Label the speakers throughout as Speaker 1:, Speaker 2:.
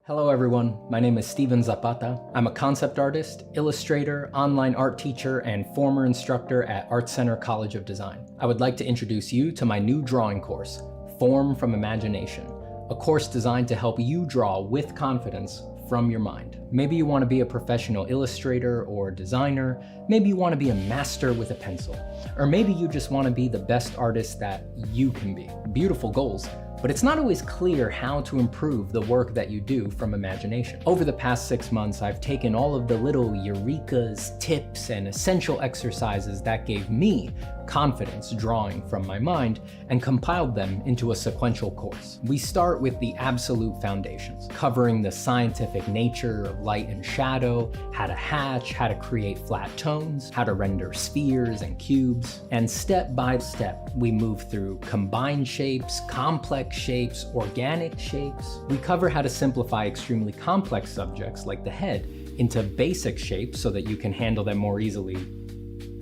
Speaker 1: Hello everyone, my name is Steven Zapata. I'm a concept artist, illustrator, online art teacher, and former instructor at Art Center College of Design. I would like to introduce you to my new drawing course, Form from Imagination, a course designed to help you draw with confidence from your mind. Maybe you want to be a professional illustrator or designer, maybe you want to be a master with a pencil, or maybe you just want to be the best artist that you can be. Beautiful goals. But it's not always clear how to improve the work that you do from imagination. Over the past 6 months, I've taken all of the little eurekas, tips, and essential exercises that gave me confidence drawing from my mind and compiled them into a sequential course. We start with the absolute foundations, covering the scientific nature of light and shadow, how to hatch, how to create flat tones, how to render spheres and cubes, and step by step, we move through combined shapes, complex shapes, organic shapes. We cover how to simplify extremely complex subjects like the head into basic shapes so that you can handle them more easily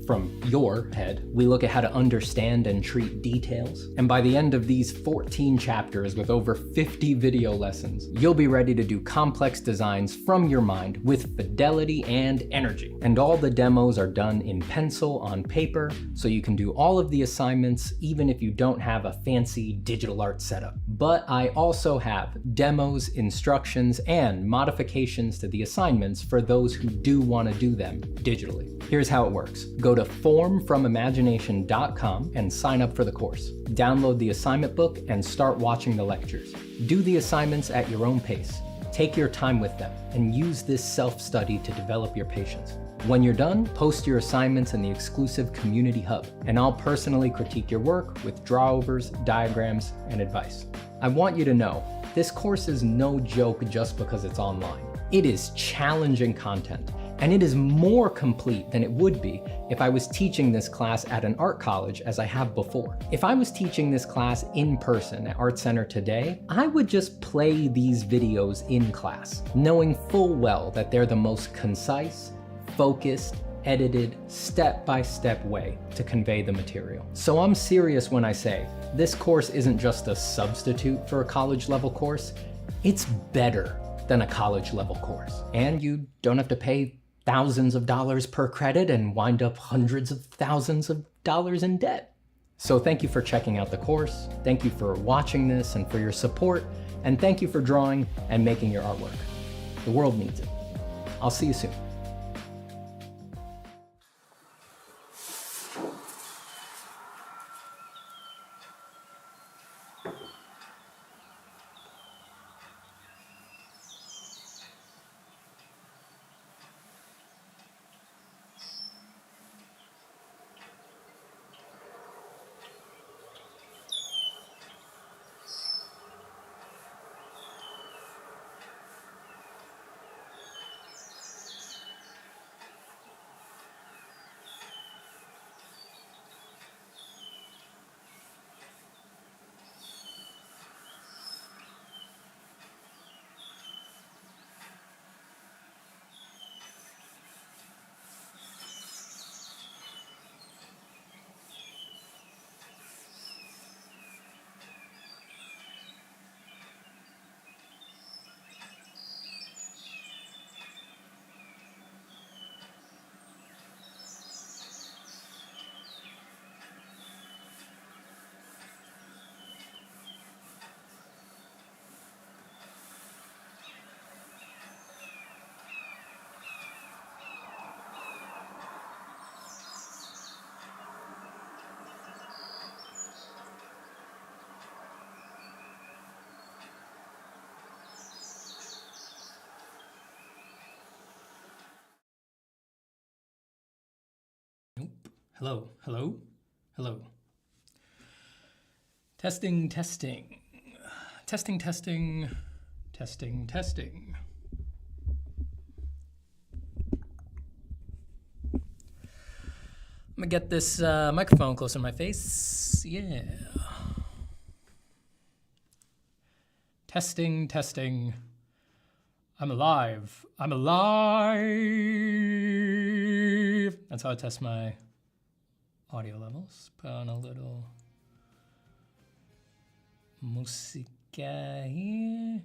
Speaker 1: from your head. We look at how to understand and treat details. And by the end of these 14 chapters with over 50 video lessons, you'll be ready to do complex designs from your mind with fidelity and energy. And all the demos are done in pencil on paper, so you can do all of the assignments even if you don't have a fancy digital art setup. But I also have demos, instructions, and modifications to the assignments for those who do want to do them digitally. Here's how it works. Go to formfromimagination.com and sign up for the course. Download the assignment book and start watching the lectures. Do the assignments at your own pace. Take your time with them and use this self-study to develop your patience. When you're done, post your assignments in the exclusive community hub, and I'll personally critique your work with drawovers, diagrams, and advice. I want you to know, this course is no joke just because it's online. It is challenging content, and it is more complete than it would be if I was teaching this class at an art college as I have before. If I was teaching this class in person at Art Center today, I would just play these videos in class, knowing full well that they're the most concise, focused, edited, step-by-step way to convey the material. So I'm serious when I say, this course isn't just a substitute for a college-level course, it's better than a college-level course. And you don't have to pay thousands of dollars per credit and wind up hundreds of thousands of dollars in debt. So thank you for checking out the course, thank you for watching this and for your support, and thank you for drawing and making your artwork. The world needs it. I'll see you soon. Hello, hello, hello. Testing, testing. Testing, testing. Testing, testing. I'm gonna get this microphone closer to my face. Yeah. Testing, testing. I'm alive. I'm alive. That's how I test my audio levels. Put on a little musica here.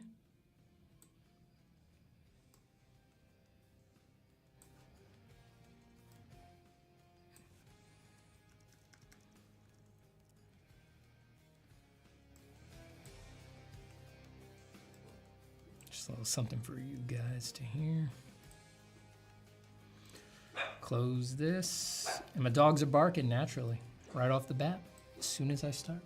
Speaker 1: Just a little something for you guys to hear. Close this. And my dogs are barking naturally, right off the bat, as soon as I start.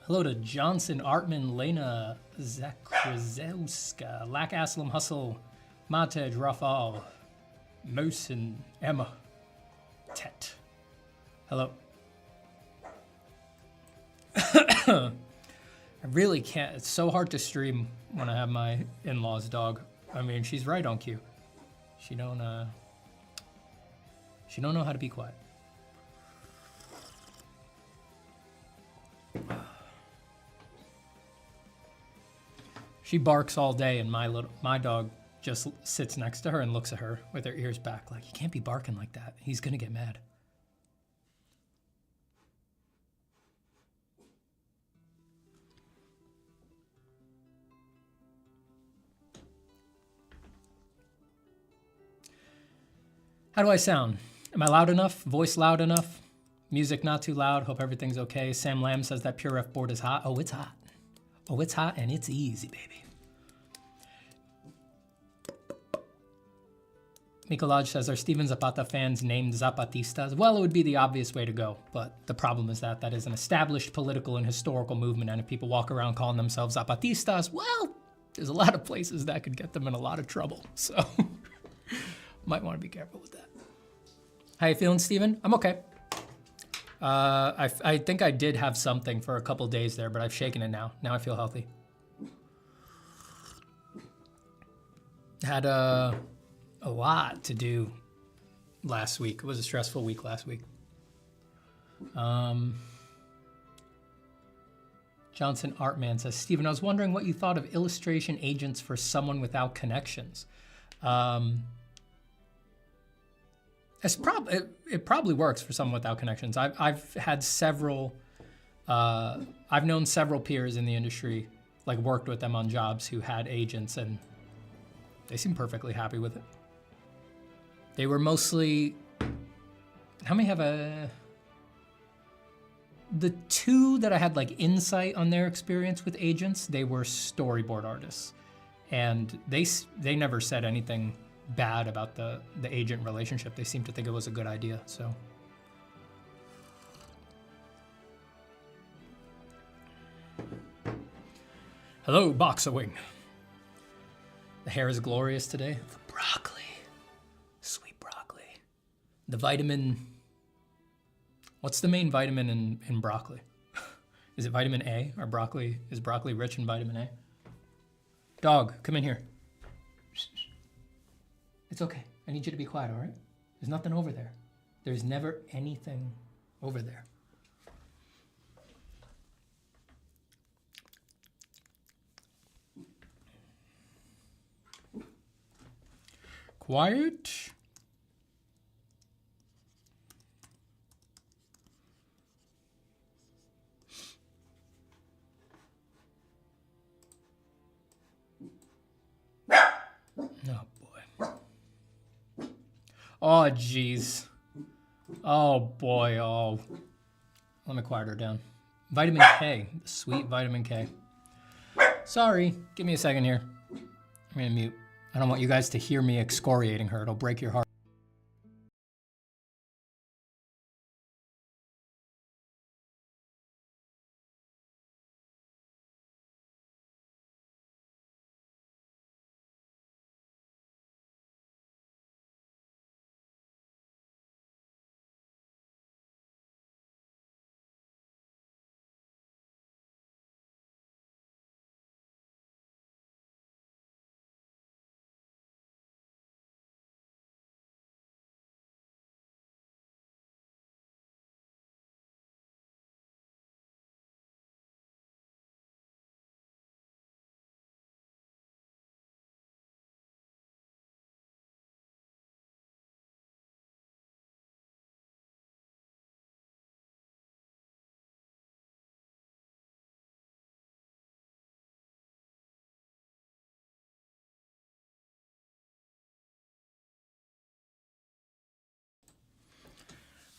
Speaker 1: Hello to Johnson, Artman, Lena, Zakrzewska, Lack Aslam Hustle, Matej, Rafal, Mosin, Emma, Tet. Hello. I really can't. It's so hard to stream when I have my in-laws dog. I mean, she's right on cue. She don't know how to be quiet. She barks all day, and my dog just sits next to her and looks at her with her ears back, like, you can't be barking like that. He's gonna get mad. How do I sound? Am I loud enough? Voice loud enough? Music not too loud? Hope everything's okay. Sam Lamb says that Pure F board is hot. Oh, it's hot. Oh, it's hot and it's easy, baby. Mikolaj says, are Steven Zapata fans named Zapatistas? Well, it would be the obvious way to go, but the problem is that that is an established political and historical movement, and if people walk around calling themselves Zapatistas, well, there's a lot of places that could get them in a lot of trouble, so might want to be careful with that. How you feeling, Steven? I'm okay. I think I did have something for a couple days there, but I've shaken it now. Now I feel healthy. Had a lot to do last week. It was a stressful week last week. Johnson Artman says, Steven, I was wondering what you thought of illustration agents for someone without connections. It probably works for someone without connections. I've had several, I've known several peers in the industry, like worked with them on jobs who had agents, and they seem perfectly happy with it. They were mostly, how many have the two that I had like insight on their experience with agents, they were storyboard artists. And they never said anything bad about the agent relationship. They seemed to think it was a good idea, so. Hello, Boxer Wing. The hair is glorious today. The broccoli, sweet broccoli. The vitamin, what's the main vitamin in broccoli? Is it vitamin A, or broccoli? Is broccoli rich in vitamin A? Dog, come in here. It's okay. I need you to be quiet, all right? There's nothing over there. There's never anything over there. Quiet. Oh boy. Oh geez. Oh boy, oh. Let me quiet her down. Vitamin K, sweet vitamin K. Sorry, give me a second here. I'm gonna mute. I don't want you guys to hear me excoriating her. It'll break your heart.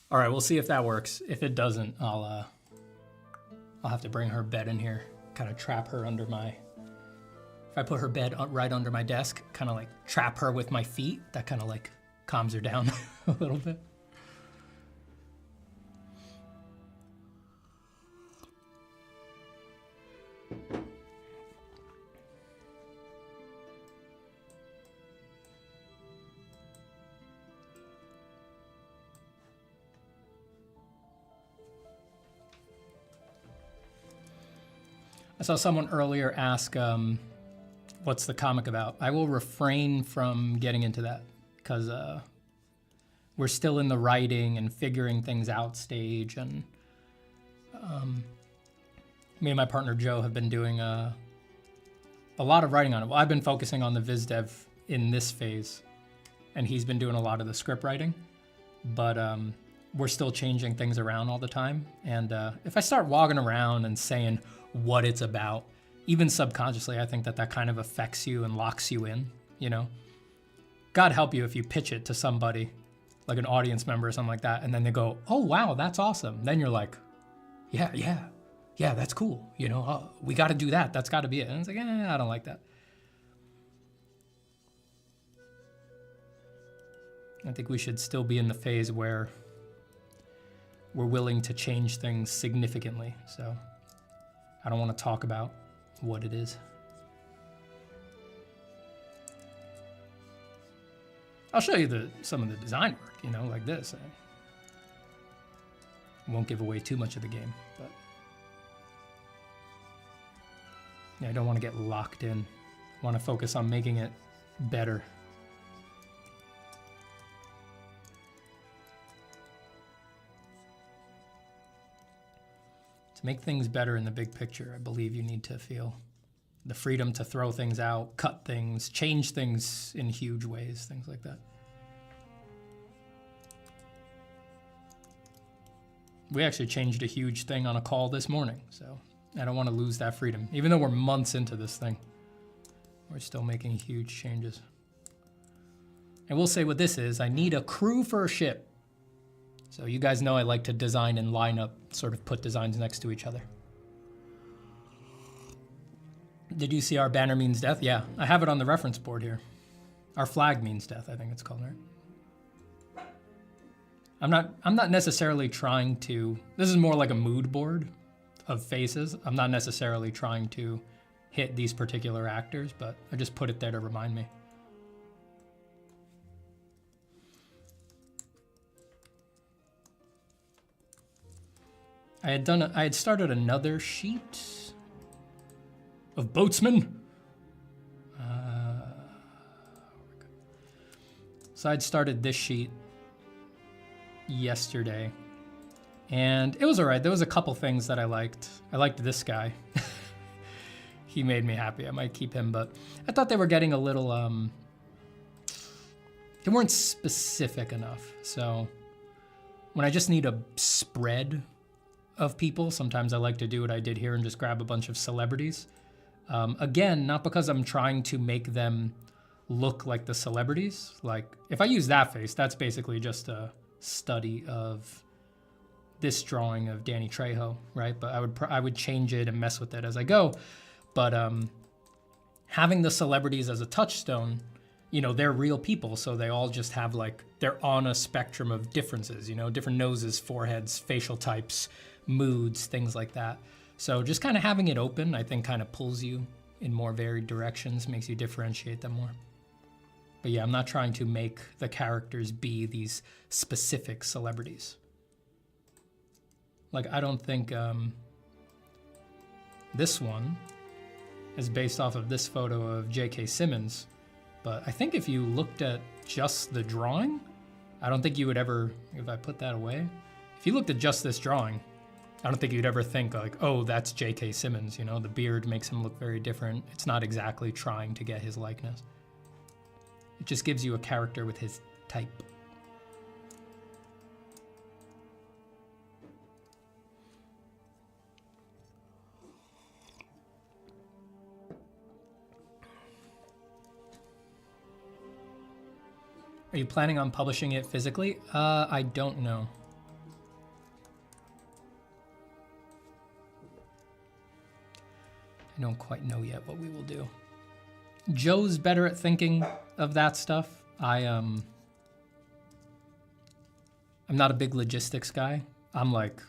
Speaker 1: All right, we'll see if that works. If it doesn't, I'll have to bring her bed in here, kind of trap her under my If I put her bed right under my desk, kind of like trap her with my feet, that kind of like calms her down a little bit. I saw someone earlier ask, what's the comic about? I will refrain from getting into that because we're still in the writing and figuring things out stage, and me and my partner Joe have been doing a lot of writing on it. Well, I've been focusing on the viz dev in this phase, and he's been doing a lot of the script writing, but we're still changing things around all the time. And if I start walking around and saying what it's about, even subconsciously, I think that that kind of affects you and locks you in, you know? God help you if you pitch it to somebody, like an audience member or something like that, and then they go, oh, wow, that's awesome. Then you're like, yeah, that's cool. You know, we got to do that. That's got to be it. And it's like, I don't like that. I think we should still be in the phase where we're willing to change things significantly. So I don't want to talk about what it is. I'll show you some of the design work, you know, like this. I won't give away too much of the game, but yeah, I don't want to get locked in. I want to focus on making it better. To make things better in the big picture, I believe you need to feel the freedom to throw things out, cut things, change things in huge ways, things like that. We actually changed a huge thing on a call this morning, so I don't want to lose that freedom. Even though we're months into this thing, we're still making huge changes. And we'll say what this is. I need a crew for a ship. So you guys know I like to design and line up, sort of put designs next to each other. Did you see our banner means death? Yeah, I have it on the reference board here. Our flag means death, I think it's called, right? I'm not necessarily trying to, this is more like a mood board of faces. I'm not necessarily trying to hit these particular actors, but I just put it there to remind me. I had started another sheet of boatsmen. So I'd started this sheet yesterday, and it was all right. There was a couple things that I liked. I liked this guy. He made me happy. I might keep him, but I thought they were getting a little, they weren't specific enough. So when I just need a spread of people, sometimes I like to do what I did here and just grab a bunch of celebrities. Again, not because I'm trying to make them look like the celebrities. Like if I use that face, that's basically just a study of this drawing of Danny Trejo, right? But I would change it and mess with it as I go. But having the celebrities as a touchstone, you know, they're real people, so they all just have like, they're on a spectrum of differences, you know, different noses, foreheads, facial types, moods, things like that. So just kind of having it open, I think kind of pulls you in more varied directions, makes you differentiate them more. But yeah, I'm not trying to make the characters be these specific celebrities. Like, I don't think this one is based off of this photo of J.K. Simmons, but I think if you looked at just the drawing, I don't think you would ever, if I put that away, if you looked at just this drawing, I don't think you'd ever think like, oh, that's J.K. Simmons, you know, the beard makes him look very different. It's not exactly trying to get his likeness. It just gives you a character with his type. Are you planning on publishing it physically? I don't know. I don't quite know yet what we will do. Joe's better at thinking of that stuff. I'm not a big logistics guy. I'm like,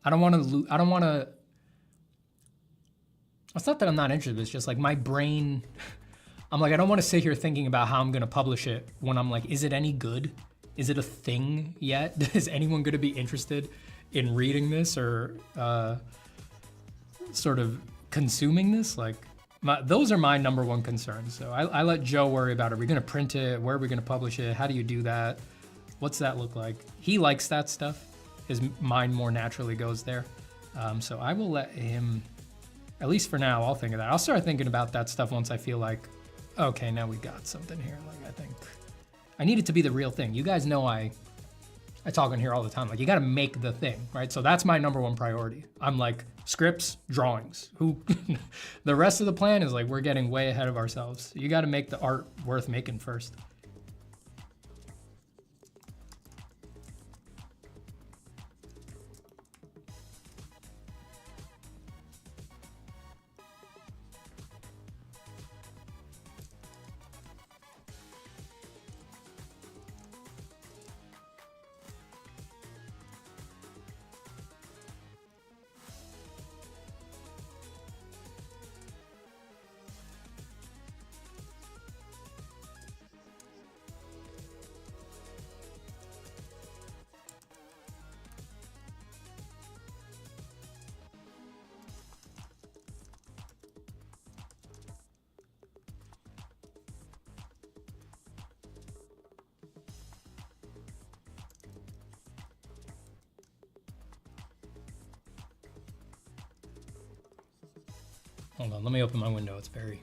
Speaker 1: I don't want to, it's not that I'm not interested, it's just like my brain, I'm like, I don't want to sit here thinking about how I'm going to publish it when I'm like, is it any good? Is it a thing yet? Is anyone going to be interested in reading this or sort of consuming this? Like, those are my number one concerns. So I let Joe worry about it. Are we going to print it? Where are we going to publish it? How do you do that? What's that look like? He likes that stuff. His mind more naturally goes there. So I will let him, at least for now, I'll think of that. I'll start thinking about that stuff once I feel like, okay, now we got something here. Like, I think I need it to be the real thing. You guys know I talk on here all the time. Like, you got to make the thing, right? So that's my number one priority. I'm like, scripts, drawings. The rest of the plan is like, we're getting way ahead of ourselves. You got to make the art worth making first. Hold on, let me open my window. It's very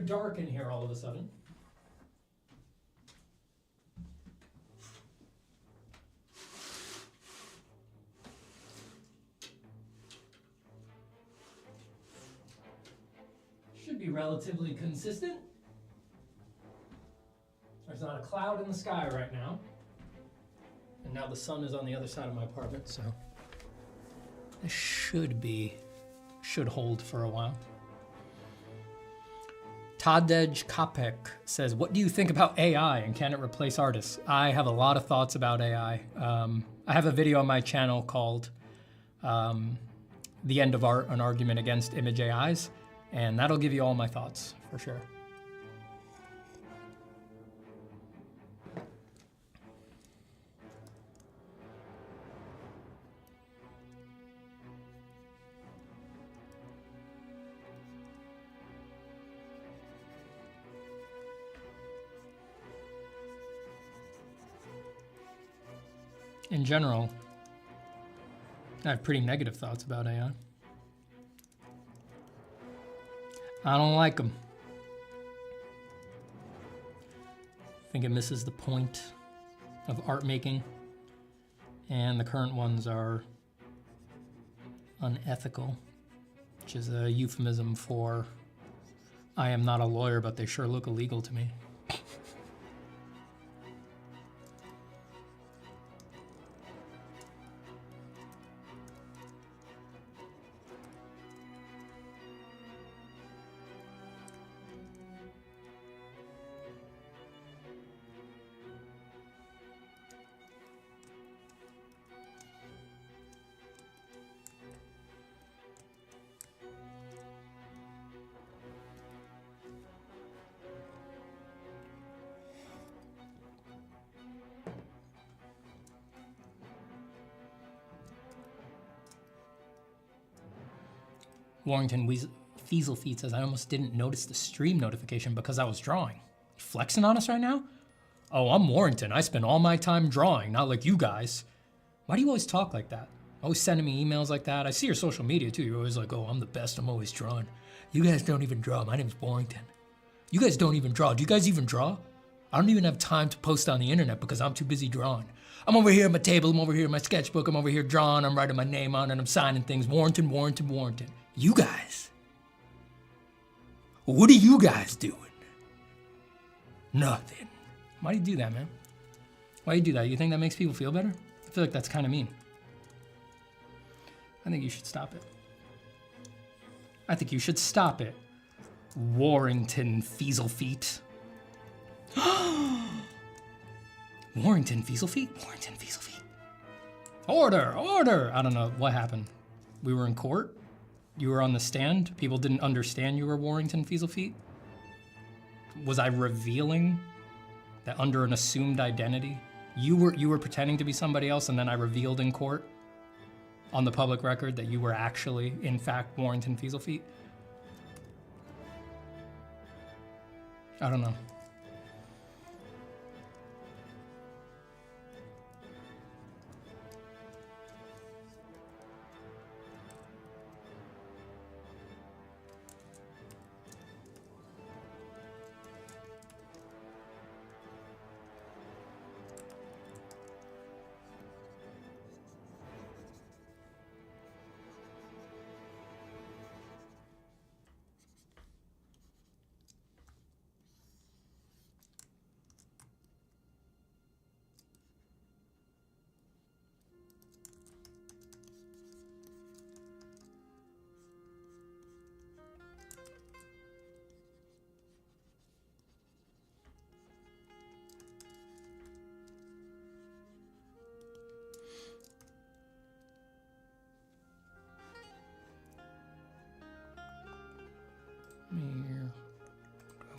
Speaker 1: dark in here all of a sudden. Should be relatively consistent. There's not a cloud in the sky right now. And now the sun is on the other side of my apartment, so this should hold for a while. Tadej Copic says, what do you think about AI and can it replace artists? I have a lot of thoughts about AI. I have a video on my channel called The End of Art, an argument against image AIs, and that'll give you all my thoughts for sure. In general, I have pretty negative thoughts about AI. I don't like them. I think it misses the point of art making, and the current ones are unethical, which is a euphemism for I am not a lawyer, but they sure look illegal to me. Warrington Fieselfeed says, I almost didn't notice the stream notification because I was drawing. You flexing on us right now? Oh, I'm Warrington. I spend all my time drawing, not like you guys. Why do you always talk like that? Always sending me emails like that. I see your social media too. You're always like, oh, I'm the best. I'm always drawing. You guys don't even draw. My name's Warrington. You guys don't even draw. Do you guys even draw? I don't even have time to post on the internet because I'm too busy drawing. I'm over here at my table. I'm over here at my sketchbook. I'm over here drawing. I'm writing my name on it. I'm signing things. Warrington, Warrington, Warrington. You guys, what are you guys doing? Nothing. Why do you do that, man? Why do you do that? You think that makes people feel better? I feel like that's kind of mean. I think you should stop it.
Speaker 2: I think you should stop it. Warrington Fieselfeet. Warrington Fieselfeet? Warrington Fieselfeet. Order, order! I don't know what happened. We were in court. You were on the stand. People didn't understand you were Warrington Fieselfeet. Was I revealing that under an assumed identity? You were pretending to be somebody else, and then I revealed in court on the public record that you were actually, in fact, Warrington Fieselfeet? I don't know.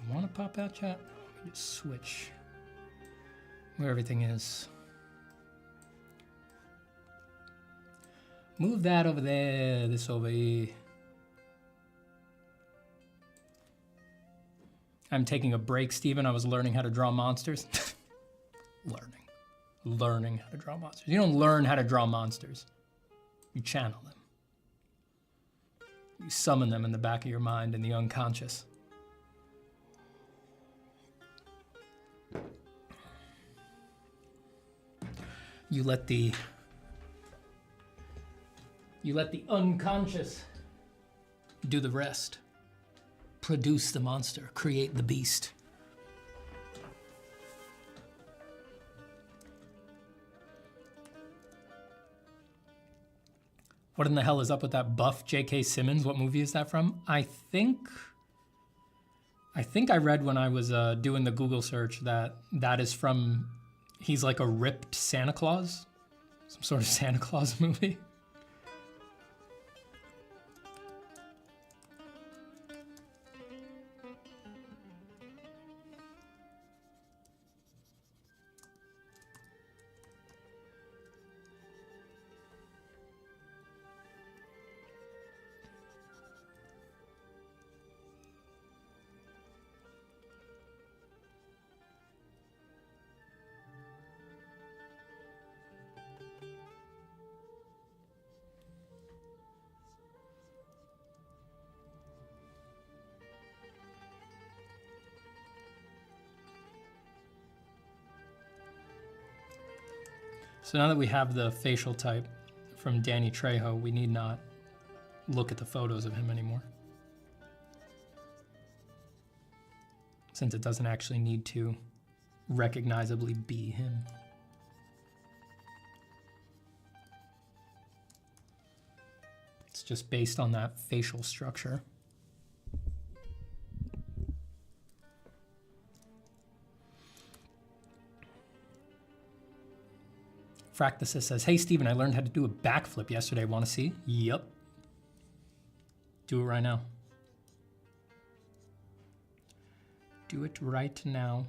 Speaker 2: I want to pop out chat. Let me just switch where everything is. Move that over there, this over here. I'm taking a break, Steven. I was learning how to draw monsters. Learning how to draw monsters. You don't learn how to draw monsters. You channel them. You summon them in the back of your mind in the unconscious. You let the unconscious do the rest. Produce the monster, create the beast. What in the hell is up with that buff J.K. Simmons? What movie is that from? I think I read when I was doing the Google search that is from, he's like a ripped Santa Claus, some sort of Santa Claus movie. So now that we have the facial type from Danny Trejo, we need not look at the photos of him anymore, since it doesn't actually need to recognizably be him. It's just based on that facial structure. Fractusis says, hey, Steven, I learned how to do a backflip yesterday. Want to see? Yep. Do it right now. Do it right now.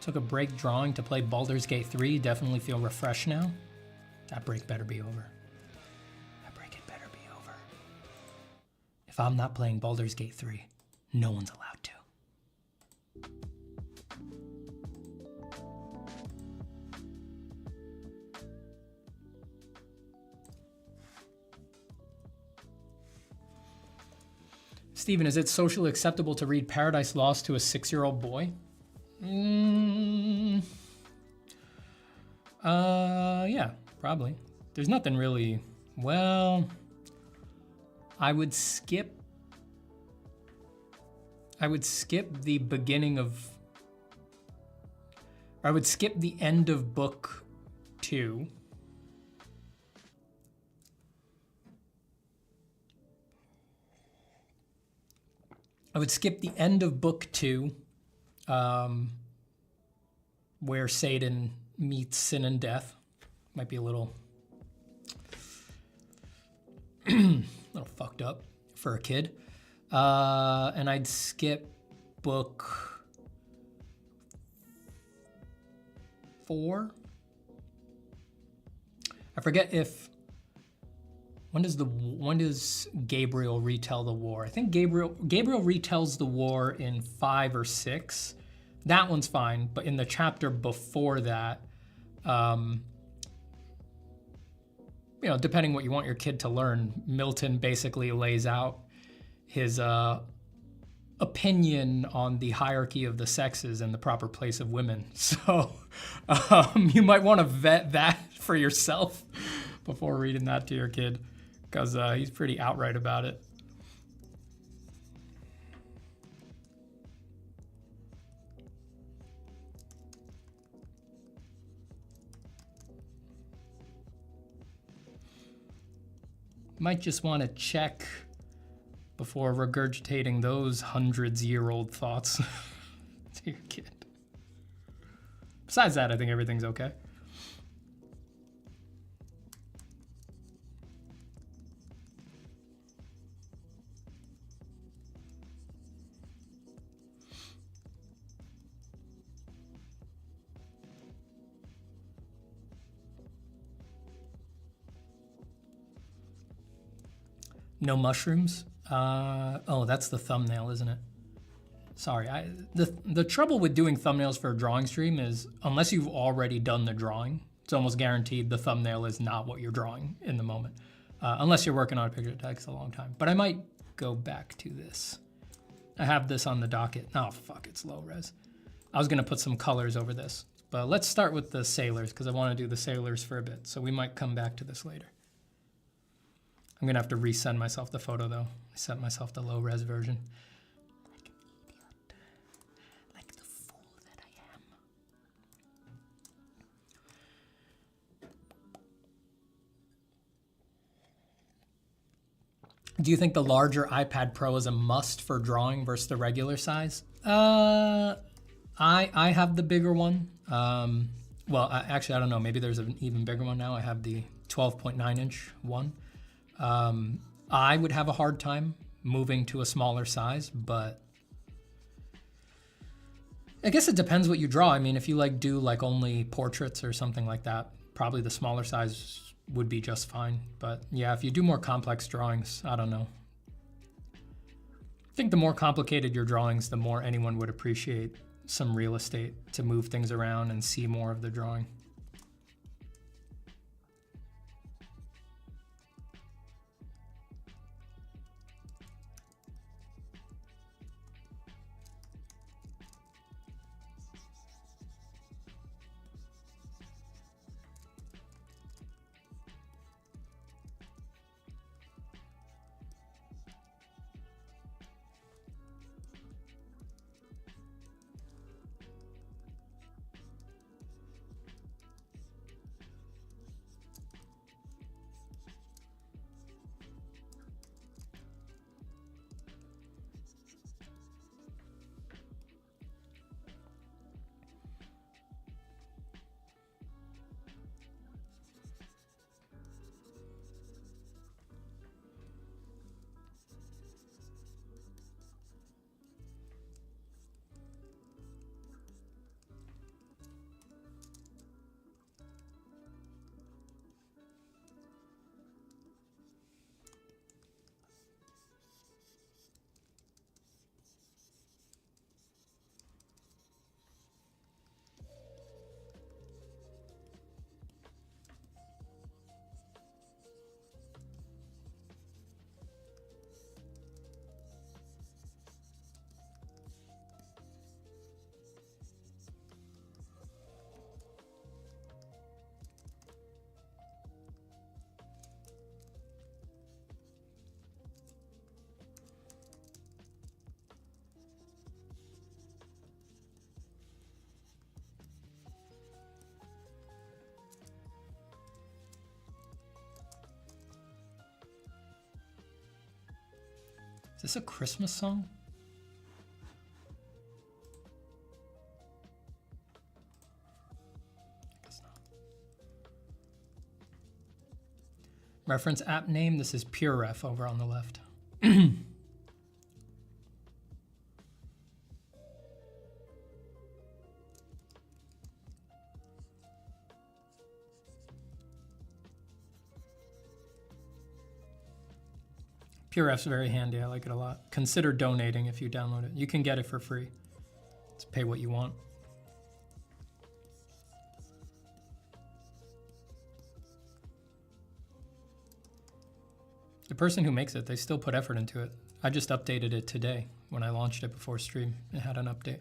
Speaker 2: Took a break drawing to play Baldur's Gate 3. Definitely feel refreshed now. That break better be over. That break it better be over. If I'm not playing Baldur's Gate 3, no one's allowed to. Steven, is it socially acceptable to read Paradise Lost to a 6-year-old boy? Yeah, probably. There's nothing really, well, I would skip the beginning of, I would skip the end of book 2. I would skip the end of book 2, where Satan meets sin and death. Might be a little fucked up for a kid. And I'd skip book 4. I forget if, when does Gabriel retell the war? I think Gabriel retells the war in 5 or 6. That one's fine, but in the chapter before that, you know, depending what you want your kid to learn, Milton basically lays out his opinion on the hierarchy of the sexes and the proper place of women. So you might want to vet that for yourself before reading that to your kid, because he's pretty outright about it. Might just want to check before regurgitating those hundreds-year-old thoughts to your kid. Besides that, I think everything's okay. No mushrooms? Oh, that's the thumbnail, isn't it? Sorry, the trouble with doing thumbnails for a drawing stream is unless you've already done the drawing, it's almost guaranteed the thumbnail is not what you're drawing in the moment. Unless you're working on a picture that takes a long time. But I might go back to this. I have this on the docket. Oh, fuck, it's low res. I was gonna put some colors over this. But let's start with the sailors, because I want to do the sailors for a bit. So we might come back to this later. I'm gonna have to resend myself the photo though. I sent myself the low res version. Like an idiot. Like the fool that I am. Do you think the larger iPad Pro is a must for drawing versus the regular size? I have the bigger one. Well, actually, I don't know. Maybe there's an even bigger one now. I have the 12.9 inch one. I would have a hard time moving to a smaller size, but I guess it depends what you draw. I mean, if you do only portraits or something like that, probably the smaller size would be just fine. But yeah, if you do more complex drawings, I don't know. I think the more complicated your drawings, the more anyone would appreciate some real estate to move things around and see more of the drawing. Is this a Christmas song? I guess not. Reference app name, this is PureRef over on the left. PureRef's very handy, I like it a lot. Consider donating if you download it. You can get it for free. Just pay what you want. The person who makes it, they still put effort into it. I just updated it today when I launched it before stream. It had an update.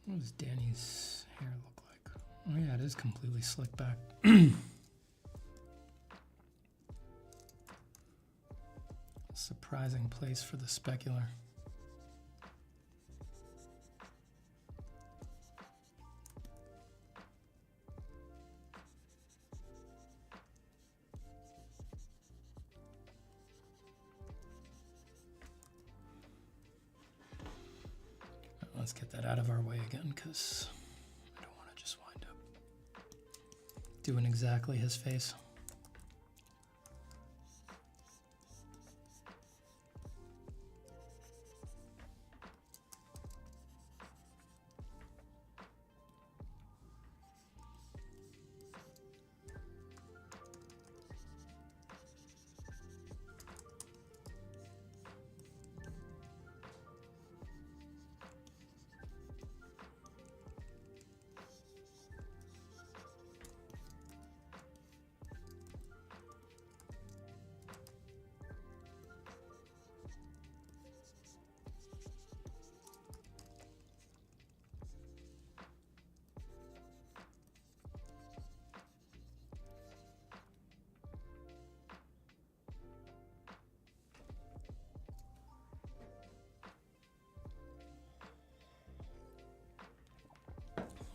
Speaker 2: What does Danny's hair look like? Oh yeah, it is completely slicked back. Surprising place for the specular. Let's get that out of our way again, because I don't want to just wind up doing exactly his face.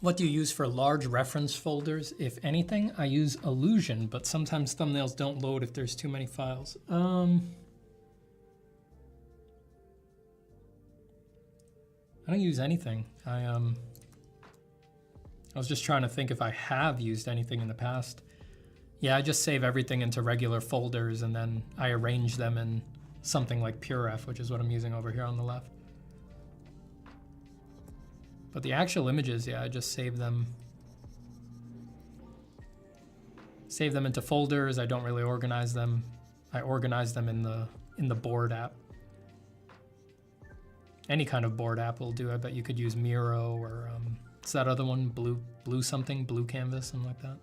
Speaker 2: What do you use for large reference folders? If anything, I use Illusion, but sometimes thumbnails don't load if there's too many files. I don't use anything. I was just trying to think if I have used anything in the past. Yeah, I just save everything into regular folders and then I arrange them in something like PureRef, which is what I'm using over here on the left. But the actual images, yeah, I just save them into folders. I don't really organize them. I organize them in the board app. Any kind of board app will do. I bet you could use Miro or what's that other one? Blue Canvas, something like that.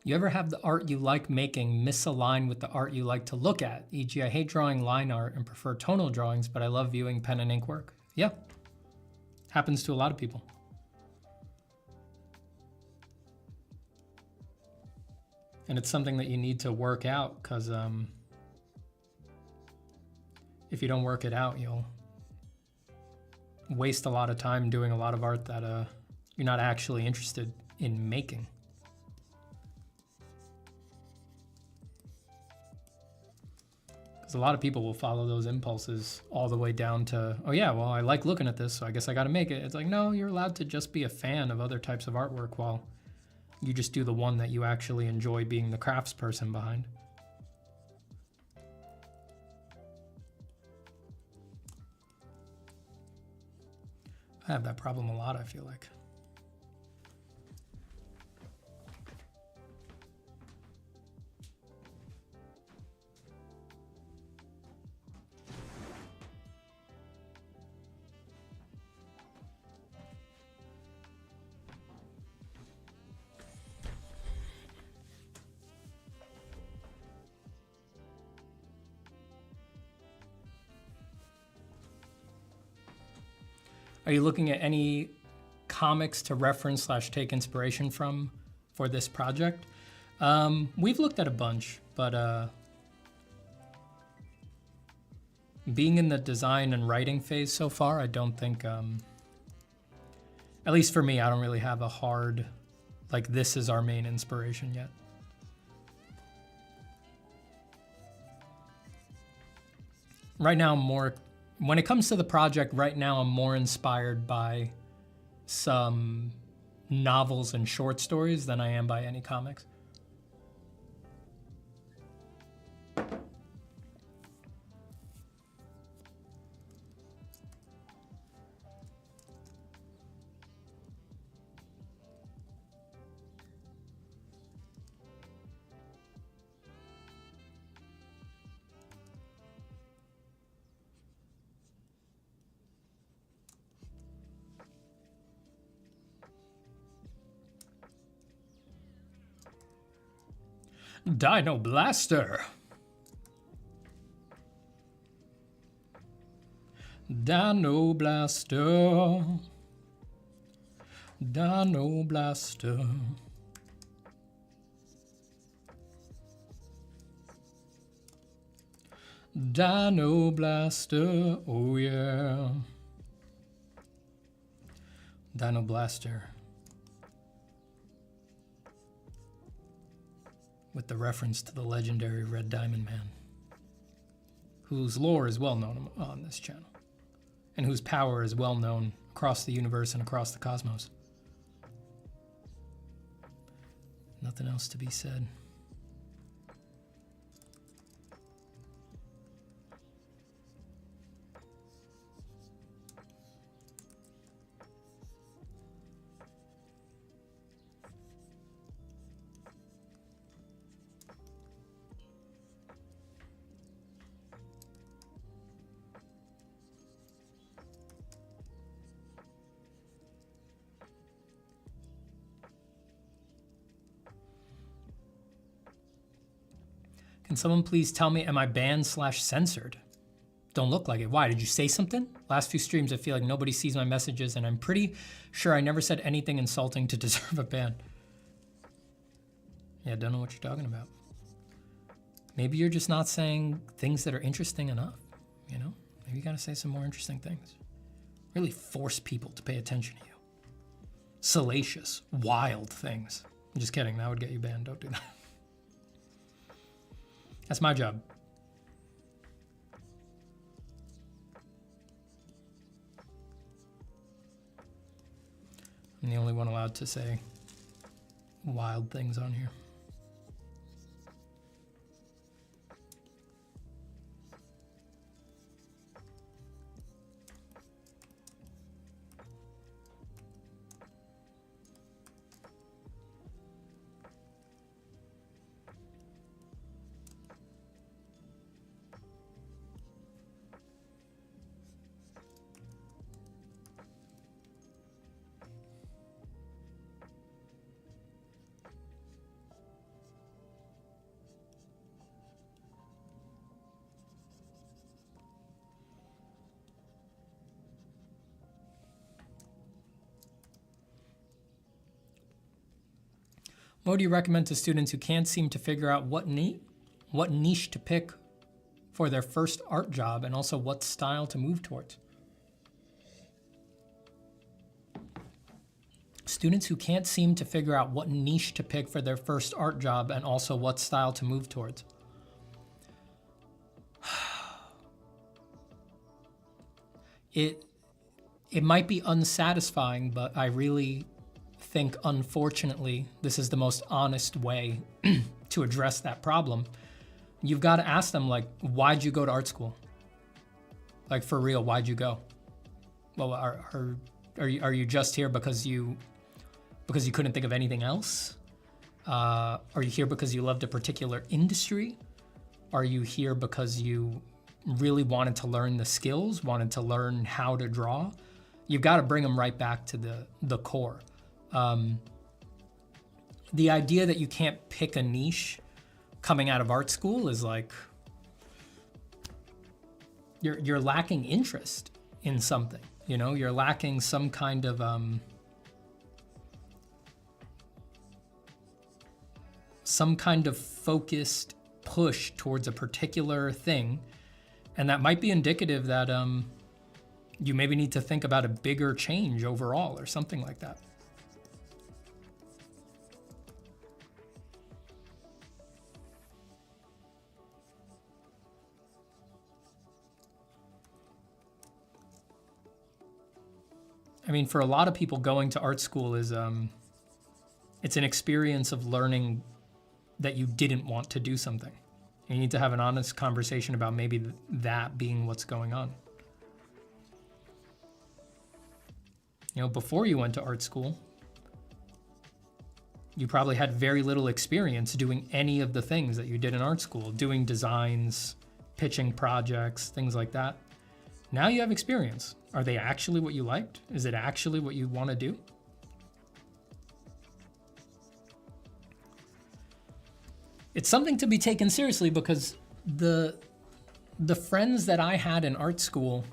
Speaker 2: You ever have the art you like making misalign with the art you like to look at? E.g., I hate drawing line art and prefer tonal drawings, but I love viewing pen and ink work. Yeah, happens to a lot of people. And it's something that you need to work out, because if you don't work it out, you'll waste a lot of time doing a lot of art that you're not actually interested in making. Because a lot of people will follow those impulses all the way down to, oh yeah, well, I like looking at this, so I guess I got to make it. It's like, no, you're allowed to just be a fan of other types of artwork while you just do the one that you actually enjoy being the craftsperson behind. I have that problem a lot, I feel like. Are you looking at any comics to reference / take inspiration from for this project? We've looked at a bunch, but being in the design and writing phase so far, I don't think, at least for me, I don't really have a hard, like, this is our main inspiration yet. Right now, when it comes to the project, right now I'm more inspired by some novels and short stories than I am by any comics. Dino Blaster. Dino Blaster. Dino Blaster. Dino Blaster. Oh yeah. Dino Blaster. With the reference to the legendary Red Diamond Man, whose lore is well known on this channel, and whose power is well known across the universe and across the cosmos. Nothing else to be said. Can someone please tell me, am I banned / censored? Don't look like it. Why? Did you say something? Last few streams, I feel like nobody sees my messages, and I'm pretty sure I never said anything insulting to deserve a ban. Yeah, don't know what you're talking about. Maybe you're just not saying things that are interesting enough, you know? Maybe you gotta say some more interesting things. Really force people to pay attention to you. Salacious, wild things. I'm just kidding, that would get you banned. Don't do that. That's my job. I'm the only one allowed to say wild things on here. What would you recommend to students who can't seem to figure out what niche to pick for their first art job, and also what style to move towards? Students who can't seem to figure out what niche to pick for their first art job, and also what style to move towards. It might be unsatisfying, but I really think, unfortunately, this is the most honest way to address that problem. You've got to ask them, like, why'd you go to art school? Like, for real, why'd you go? Well, are you just here because you couldn't think of anything else? Are you here because you loved a particular industry? Are you here because you really wanted to learn the skills, wanted to learn how to draw? You've got to bring them right back to the core. The idea that you can't pick a niche coming out of art school is like, you're lacking interest in something, you know? You're lacking some kind of focused push towards a particular thing, and that might be indicative that you maybe need to think about a bigger change overall or something like that. I mean, for a lot of people, going to art school is, it's an experience of learning that you didn't want to do something. You need to have an honest conversation about maybe that being what's going on. You know, before you went to art school, you probably had very little experience doing any of the things that you did in art school, doing designs, pitching projects, things like that. Now you have experience. Are they actually what you liked? Is it actually what you want to do? It's something to be taken seriously, because the friends that I had in art school,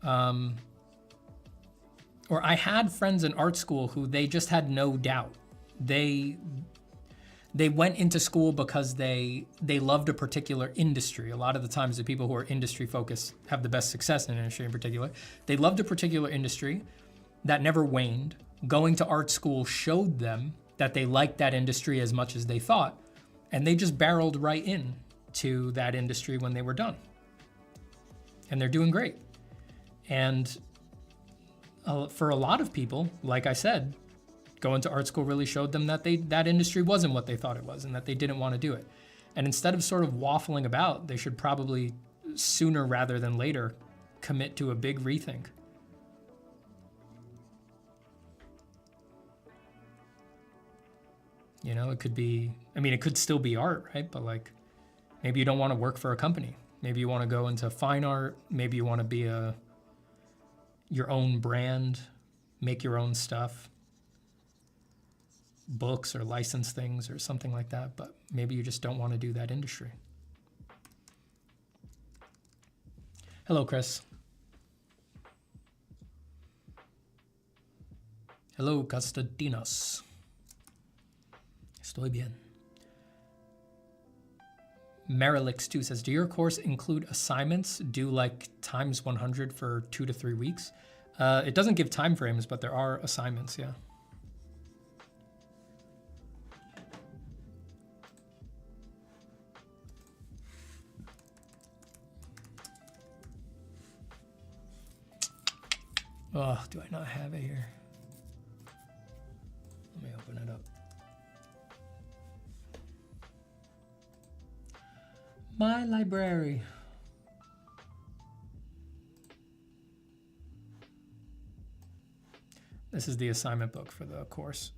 Speaker 2: or I had friends in art school who they just had no doubt. They went into school because they loved a particular industry. A lot of the times the people who are industry focused have the best success in an industry in particular. They loved a particular industry that never waned. Going to art school showed them that they liked that industry as much as they thought, and they just barreled right in to that industry when they were done. And they're doing great. And for a lot of people, like I said, going to art school really showed them that that industry wasn't what they thought it was, and that they didn't want to do it. And instead of sort of waffling about, they should probably sooner rather than later commit to a big rethink. You know, it could be, I mean, it could still be art, right? But like, maybe you don't want to work for a company. Maybe you want to go into fine art. Maybe you want to be your own brand, make your own stuff, books or license things or something like that. But maybe you just don't want to do that industry. Hello, Chris. Hello, Costadinos. Estoy bien. Marilix2 says, do your course include assignments due like times 100 for 2 to 3 weeks? It doesn't give time frames, but there are assignments, yeah. Oh, do I not have it here? Let me open it up. My library. This is the assignment book for the course.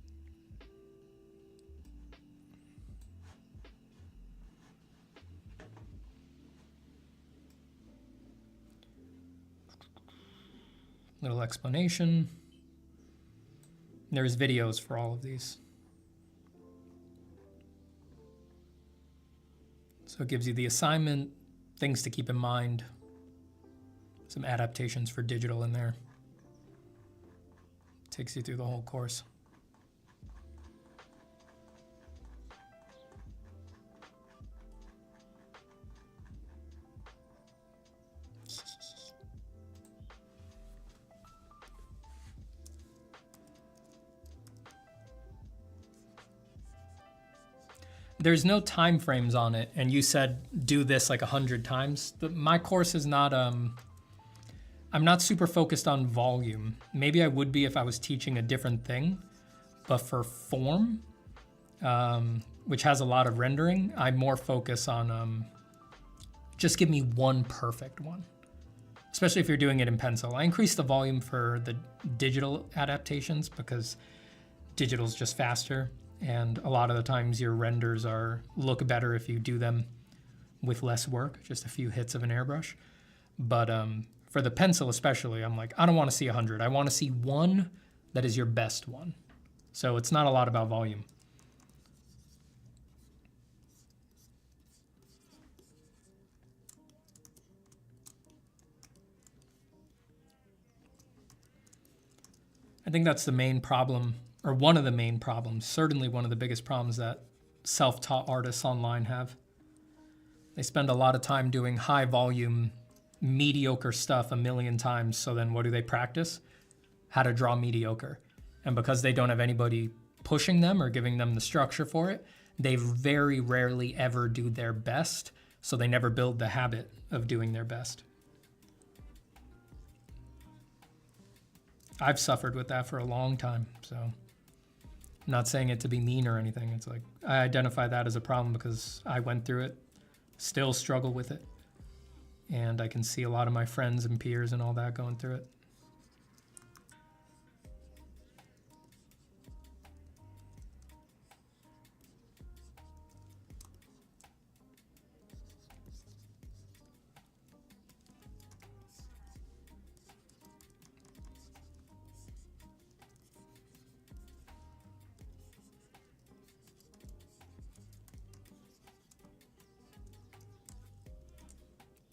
Speaker 2: Little explanation. There's videos for all of these. So it gives you the assignment, things to keep in mind, some adaptations for digital in there. Takes you through the whole course. there's no time frames on it, and you said do this like 100 times. My course is not, I'm not super focused on volume. Maybe I would be if I was teaching a different thing, but for form, which has a lot of rendering, I more focus on just give me one perfect one, especially if you're doing it in pencil. I increase the volume for the digital adaptations because digital's just faster, and a lot of the times your renders look better if you do them with less work, just a few hits of an airbrush. But for the pencil especially, I'm like, I don't want to see 100. I want to see one that is your best one. So it's not a lot about volume. I think that's the main problem, or one of the main problems, certainly one of the biggest problems that self-taught artists online have. They spend a lot of time doing high volume, mediocre stuff a million times, so then what do they practice? How to draw mediocre. And because they don't have anybody pushing them or giving them the structure for it, they very rarely ever do their best, so they never build the habit of doing their best. I've suffered with that for a long time, so I'm not saying it to be mean or anything. It's like, I identify that as a problem because I went through it, still struggle with it, and I can see a lot of my friends and peers and all that going through it.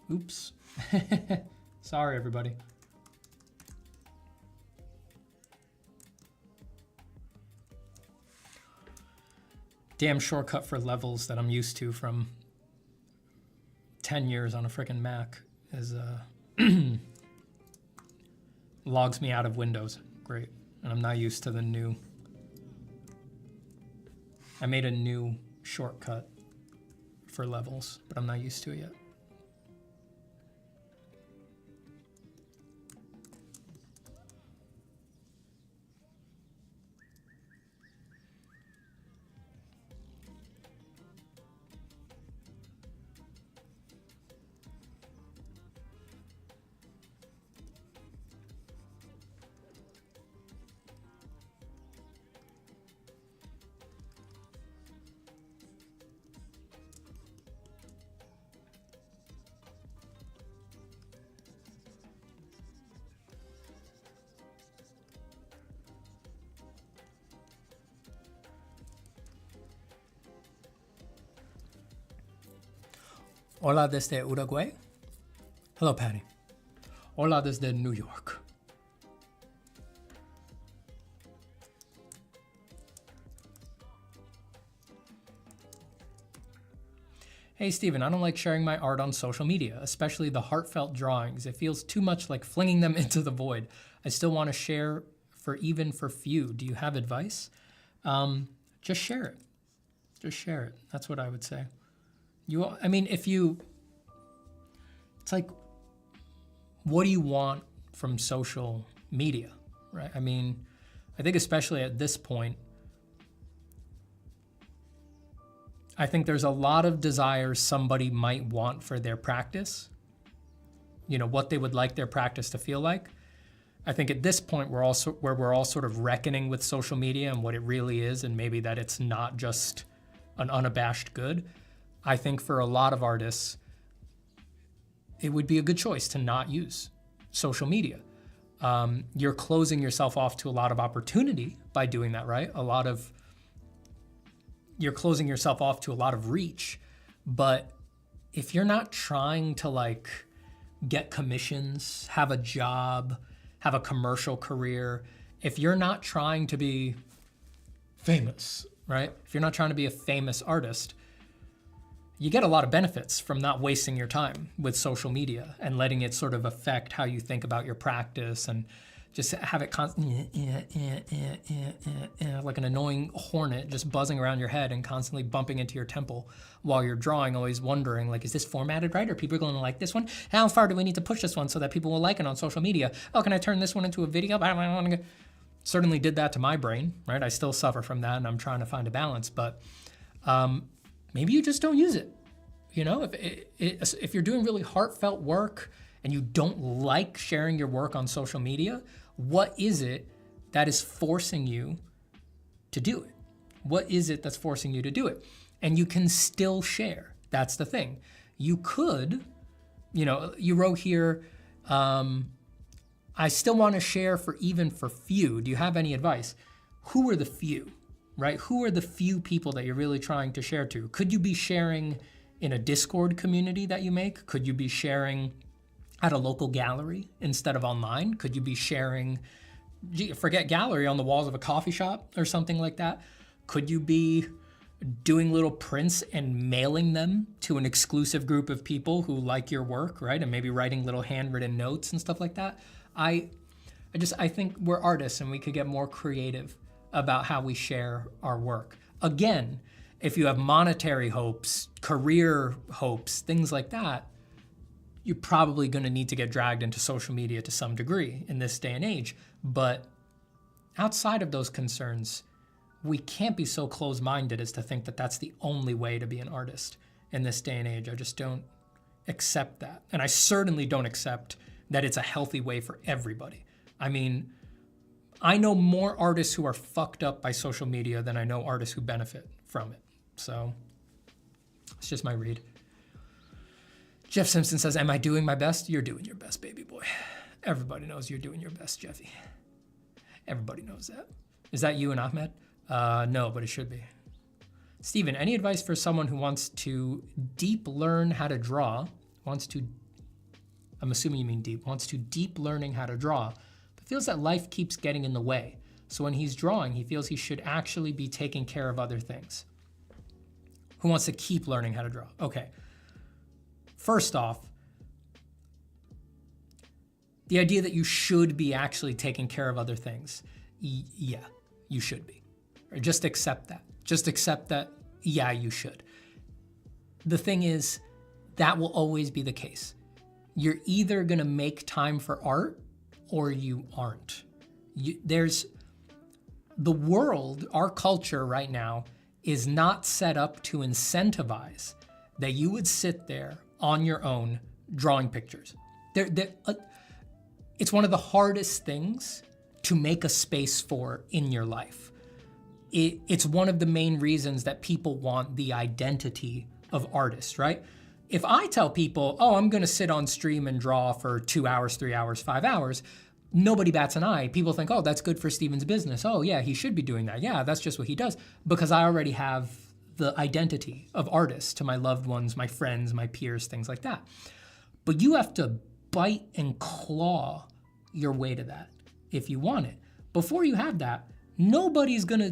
Speaker 2: Oops. Sorry, everybody. Damn shortcut for levels that I'm used to from 10 years on a frickin' Mac is logs me out of Windows. Great. And I'm not used to the new. I made a new shortcut for levels, but I'm not used to it yet. Hola desde Uruguay. Hello, Patty. Hola desde New York. Hey, Steven, I don't like sharing my art on social media, especially the heartfelt drawings. It feels too much like flinging them into the void. I still want to share even for few. Do you have advice? Just share it. Just share it. That's what I would say. I mean, it's like, what do you want from social media, right? I mean, I think especially at this point, I think there's a lot of desires somebody might want for their practice, you know, what they would like their practice to feel like. I think at this point, we're all sort of reckoning with social media and what it really is, and maybe that it's not just an unabashed good. I think for a lot of artists, it would be a good choice to not use social media. You're closing yourself off to a lot of opportunity by doing that, right? You're closing yourself off to a lot of reach, but if you're not trying to like get commissions, have a job, have a commercial career, if you're not trying to be famous, right? If you're not trying to be a famous artist, you get a lot of benefits from not wasting your time with social media and letting it sort of affect how you think about your practice and just have it like an annoying hornet just buzzing around your head and constantly bumping into your temple while you're drawing, always wondering, like, is this formatted right? Are people going to like this one? How far do we need to push this one so that people will like it on social media? Oh, can I turn this one into a video? Certainly did that to my brain, right? I still suffer from that, and I'm trying to find a balance, but maybe you just don't use it. You know, if you're doing really heartfelt work and you don't like sharing your work on social media, what is it that is forcing you to do it? What is it that's forcing you to do it? And you can still share. That's the thing. You could, you know, you wrote here, I still want to share for few. Do you have any advice? Who are the few, right? Who are the few people that you're really trying to share to? Could you be sharing in a Discord community that you make? Could you be sharing at a local gallery instead of online? Could you be sharing, forget gallery, on the walls of a coffee shop or something like that? Could you be doing little prints and mailing them to an exclusive group of people who like your work, right? And maybe writing little handwritten notes and stuff like that. I think we're artists and we could get more creative about how we share our work. Again, if you have monetary hopes, career hopes, things like that, you're probably going to need to get dragged into social media to some degree in this day and age. But outside of those concerns, we can't be so closed-minded as to think that that's the only way to be an artist in this day and age. I just don't accept that. And I certainly don't accept that it's a healthy way for everybody. I mean, I know more artists who are fucked up by social media than I know artists who benefit from it. So it's just my read. Jeff Simpson says, am I doing my best? You're doing your best, baby boy. Everybody knows you're doing your best, Jeffy. Everybody knows that. Is that you and Ahmed? No, but it should be. Steven, any advice for someone who wants to deep learn how to draw, I'm assuming you mean deep, wants to deep learning how to draw, but feels that life keeps getting in the way. So when he's drawing, he feels he should actually be taking care of other things. Who wants to keep learning how to draw? Okay. First off, the idea that you should be actually taking care of other things, yeah, you should be. Or just accept that. Just accept that, yeah, you should. The thing is, that will always be the case. You're either gonna make time for art or you aren't. There's the world, our culture right now, is not set up to incentivize that you would sit there on your own drawing pictures. It's one of the hardest things to make a space for in your life. It's one of the main reasons that people want the identity of artists, right? If I tell people, oh, I'm gonna sit on stream and draw for 2 hours, 3 hours, 5 hours, nobody bats an eye. People think, oh, that's good for Steven's business. Oh yeah, he should be doing that. Yeah, that's just what he does. Because I already have the identity of artists to my loved ones, my friends, my peers, things like that. But you have to bite and claw your way to that if you want it. Before you have that, nobody's gonna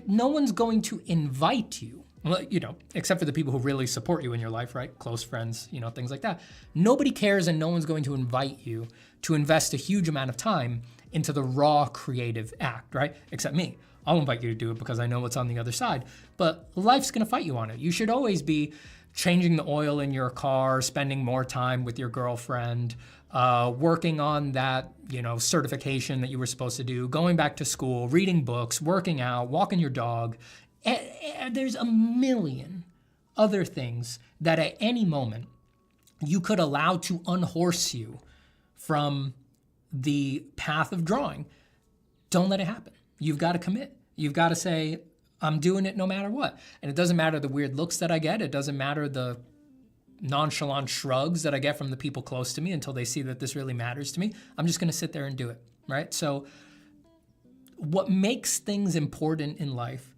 Speaker 2: no one's going to invite you. Well, you know, except for the people who really support you in your life, right? Close friends, you know, things like that. Nobody cares and no one's going to invite you to invest a huge amount of time into the raw creative act, right? Except me. I'll invite you to do it because I know what's on the other side. But life's gonna fight you on it. You should always be changing the oil in your car, spending more time with your girlfriend, working on that, you know, certification that you were supposed to do, going back to school, reading books, working out, walking your dog. There's a million other things that at any moment you could allow to unhorse you from the path of drawing. Don't let it happen. You've got to commit. You've got to say, I'm doing it no matter what. And it doesn't matter the weird looks that I get. It doesn't matter the nonchalant shrugs that I get from the people close to me until they see that this really matters to me. I'm just going to sit there and do it, right? So what makes things important in life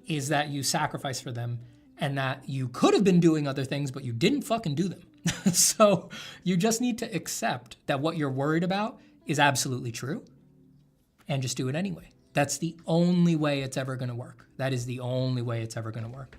Speaker 2: is that you sacrifice for them and that you could have been doing other things, but you didn't fucking do them. So you just need to accept that what you're worried about is absolutely true and just do it anyway. That's the only way it's ever gonna work. That is the only way it's ever gonna work.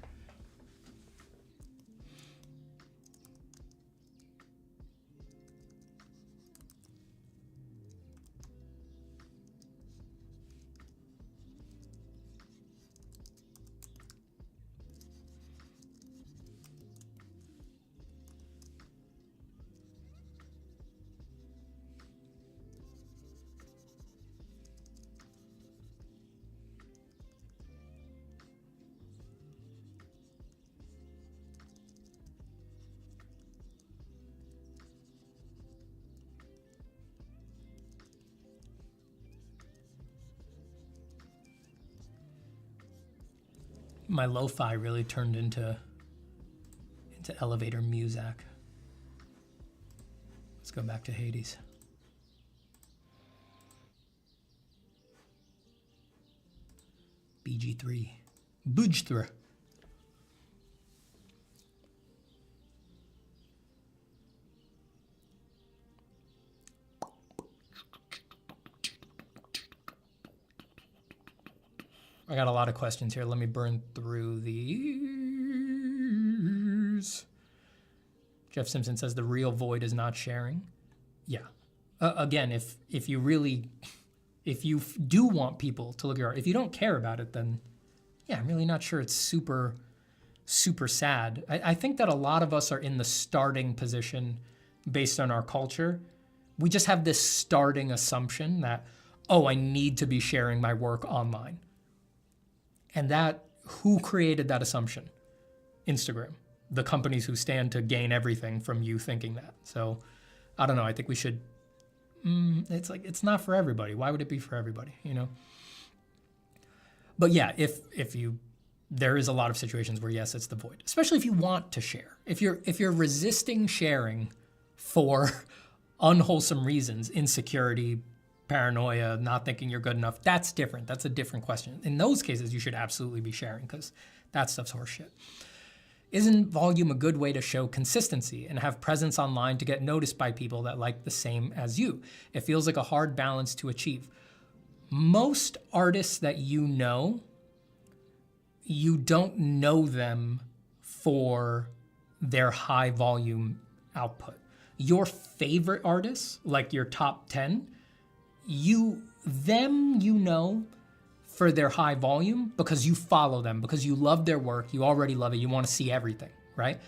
Speaker 2: my lo-fi really turned into elevator music. Let's go back to Hades. BG3. Bujthra. I got a lot of questions here. Let me burn through these. Jeff Simpson says the real void is not sharing. Yeah. Again, if you do want people to look at your art, if you don't care about it, then yeah, I'm really not sure it's super, super sad. I think that a lot of us are in the starting position based on our culture. We just have this starting assumption that, oh, I need to be sharing my work online. And that, who created that assumption? Instagram, the companies who stand to gain everything from you thinking that. So I don't know, I think we should, it's like, it's not for everybody. Why would it be for everybody, you know? But yeah, there is a lot of situations where yes, it's the void, especially if you want to share. If you're resisting sharing for unwholesome reasons, insecurity, paranoia, not thinking you're good enough, that's different. That's a different question. In those cases, you should absolutely be sharing because that stuff's horseshit. Isn't volume a good way to show consistency and have presence online to get noticed by people that like the same as you? It feels like a hard balance to achieve. Most artists that you know, you don't know them for their high volume output. Your favorite artists, like your top 10, you know for their high volume because you follow them, because you love their work, you already love it, you want to see everything, right?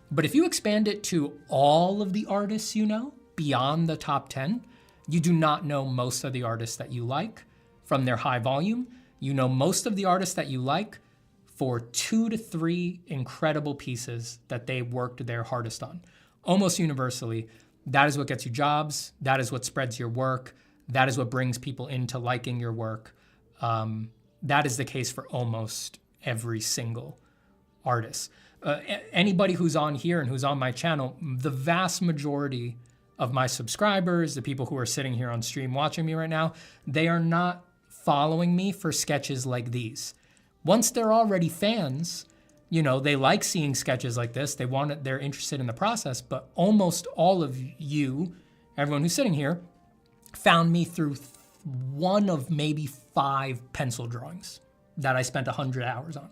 Speaker 2: But if you expand it to all of the artists you know, beyond the top 10, you do not know most of the artists that you like from their high volume. You know most of the artists that you like for 2 to 3 incredible pieces that they worked their hardest on. Almost universally, that is what gets you jobs, that is what spreads your work, that is what brings people into liking your work. That is the case for almost every single artist. Anybody who's on here and who's on my channel, the vast majority of my subscribers, the people who are sitting here on stream watching me right now, they are not following me for sketches like these. Once they're already fans, you know, they like seeing sketches like this, they're interested in the process, but almost all of you, everyone who's sitting here, found me through one of maybe 5 pencil drawings that I spent 100 hours on.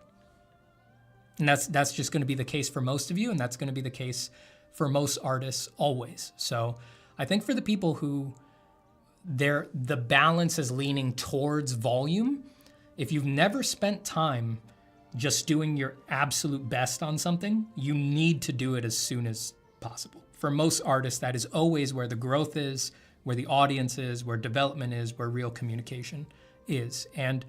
Speaker 2: And that's just gonna be the case for most of you, and that's gonna be the case for most artists always. So I think for the people who the balance is leaning towards volume, if you've never spent time just doing your absolute best on something, you need to do it as soon as possible. For most artists, that is always where the growth is, where the audience is, where development is, where real communication is. And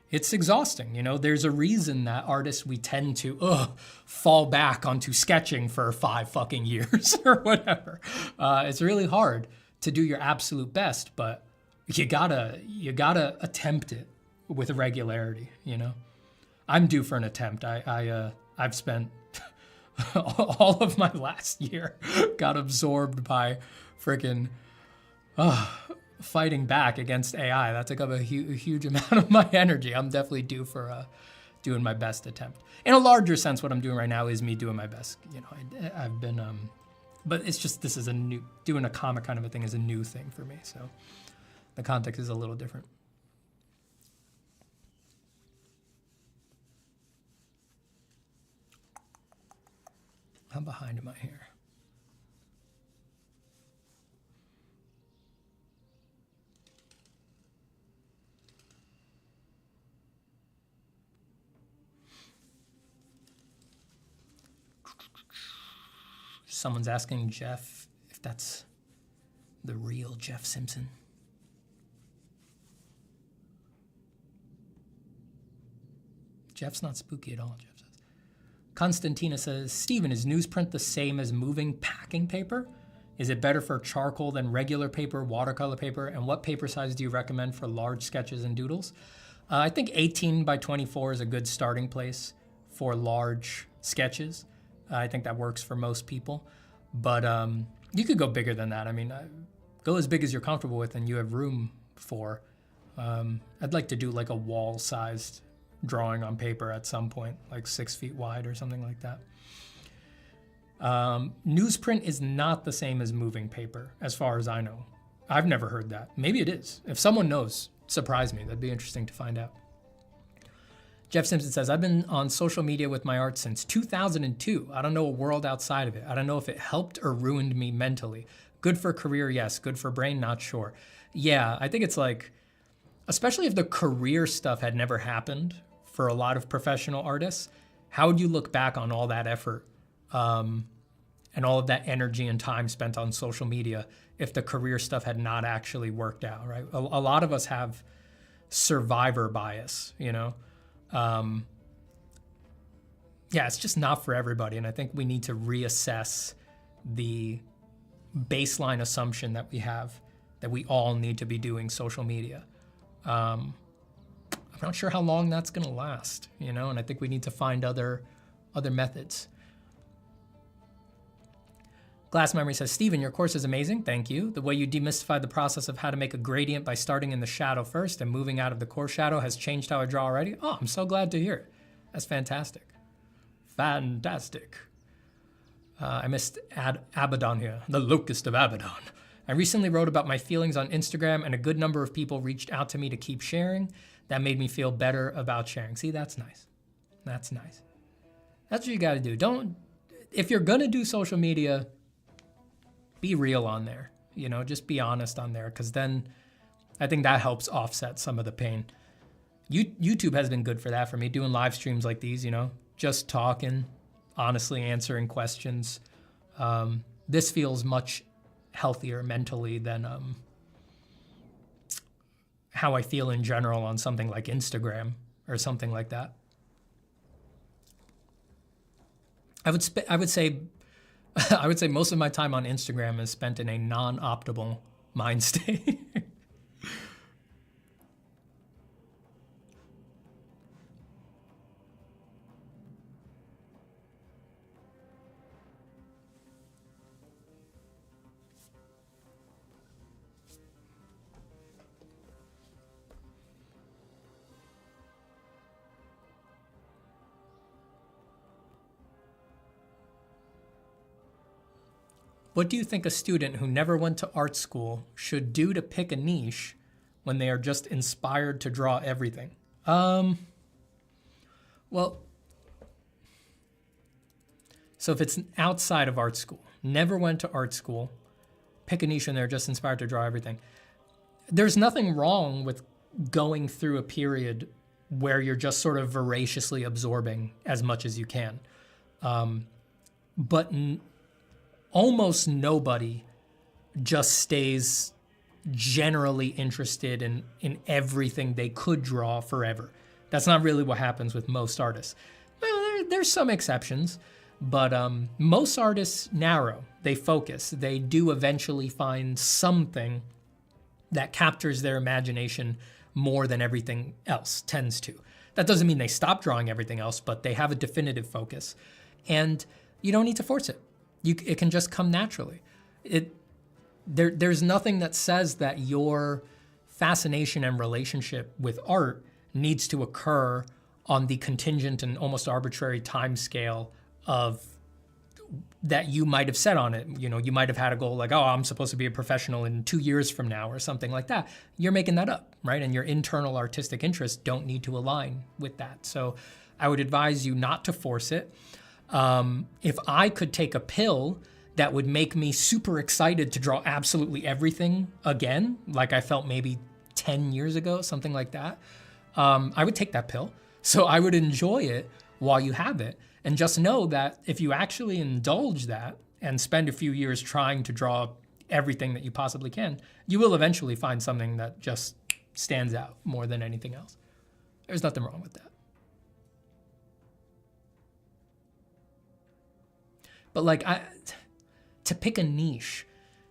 Speaker 2: it's exhausting, you know? There's a reason that artists, we tend to fall back onto sketching for 5 fucking years or whatever. It's really hard to do your absolute best, but you gotta attempt it with regularity, you know? I'm due for an attempt. I've spent all of my last year got absorbed by freaking fighting back against AI. That took up a huge amount of my energy. I'm definitely due for doing my best attempt. In a larger sense, what I'm doing right now is me doing my best. You know, I've been, but it's just, this is doing a comic kind of a thing is a new thing for me. So the context is a little different. How behind am I here? Someone's asking Jeff if that's the real Jeff Simpson. Jeff's not spooky at all, Jeff says. Constantina says, Steven, is newsprint the same as moving packing paper? Is it better for charcoal than regular paper, watercolor paper? And what paper size do you recommend for large sketches and doodles? I think 18 by 24 is a good starting place for large sketches. I think that works for most people, but you could go bigger than that. I mean, go as big as you're comfortable with and you have room for. I'd like to do like a wall-sized drawing on paper at some point, like 6 feet wide or something like that. Newsprint is not the same as moving paper, as far as I know. I've never heard that. Maybe it is. If someone knows, surprise me. That'd be interesting to find out. Jeff Simpson says, I've been on social media with my art since 2002. I don't know a world outside of it. I don't know if it helped or ruined me mentally. Good for career, yes. Good for brain, not sure. Yeah, I think it's like, especially if the career stuff had never happened for a lot of professional artists, how would you look back on all that effort and all of that energy and time spent on social media if the career stuff had not actually worked out, right? A lot of us have survivor bias, you know? Yeah, it's just not for everybody. And I think we need to reassess the baseline assumption that we have that we all need to be doing social media. I'm not sure how long that's gonna last, you know? And I think we need to find other methods. Glass Memory says, Steven, your course is amazing, thank you. The way you demystified the process of how to make a gradient by starting in the shadow first and moving out of the core shadow has changed how I draw already. Oh, I'm so glad to hear it. That's fantastic. Fantastic. I missed Abaddon here, the locust of Abaddon. I recently wrote about my feelings on Instagram and a good number of people reached out to me to keep sharing. That made me feel better about sharing. See, that's nice. That's nice. That's what you gotta do. If you're gonna do social media, be real on there, you know, just be honest on there, because then I think that helps offset some of the pain. YouTube has been good for that for me, doing live streams like these, you know, just talking, honestly answering questions. This feels much healthier mentally than how I feel in general on something like Instagram or something like that. I would say most of my time on Instagram is spent in a non-optimal mind state. What do you think a student who never went to art school should do to pick a niche when they are just inspired to draw everything? Well, so if it's outside of art school, never went to art school, pick a niche when they're just inspired to draw everything. There's nothing wrong with going through a period where you're just sort of voraciously absorbing as much as you can. But almost nobody just stays generally interested in everything they could draw forever. That's not really what happens with most artists. Well, there's some exceptions, but most artists narrow, they focus. They do eventually find something that captures their imagination more than everything else tends to. That doesn't mean they stop drawing everything else, but they have a definitive focus. And you don't need to force it. It can just come naturally. There's nothing that says that your fascination and relationship with art needs to occur on the contingent and almost arbitrary time scale of that you might have set on it. You know, you might have had a goal like, oh, I'm supposed to be a professional in 2 years from now or something like that. You're making that up, right? And your internal artistic interests don't need to align with that. So I would advise you not to force it. If I could take a pill that would make me super excited to draw absolutely everything again, like I felt maybe 10 years ago, something like that, I would take that pill. So I would enjoy it while you have it. And just know that if you actually indulge that and spend a few years trying to draw everything that you possibly can, you will eventually find something that just stands out more than anything else. There's nothing wrong with that. But like, to pick a niche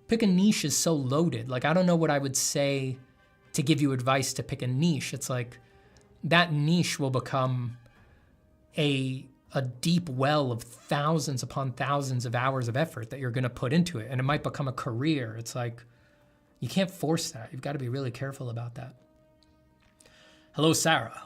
Speaker 2: is so loaded. Like, I don't know what I would say to give you advice to pick a niche. It's like, that niche will become a a deep well of thousands upon thousands of hours of effort that you're going to put into it, and it might become a career. It's like, you can't force that. You've got to be really careful about that. Hello, Sarah.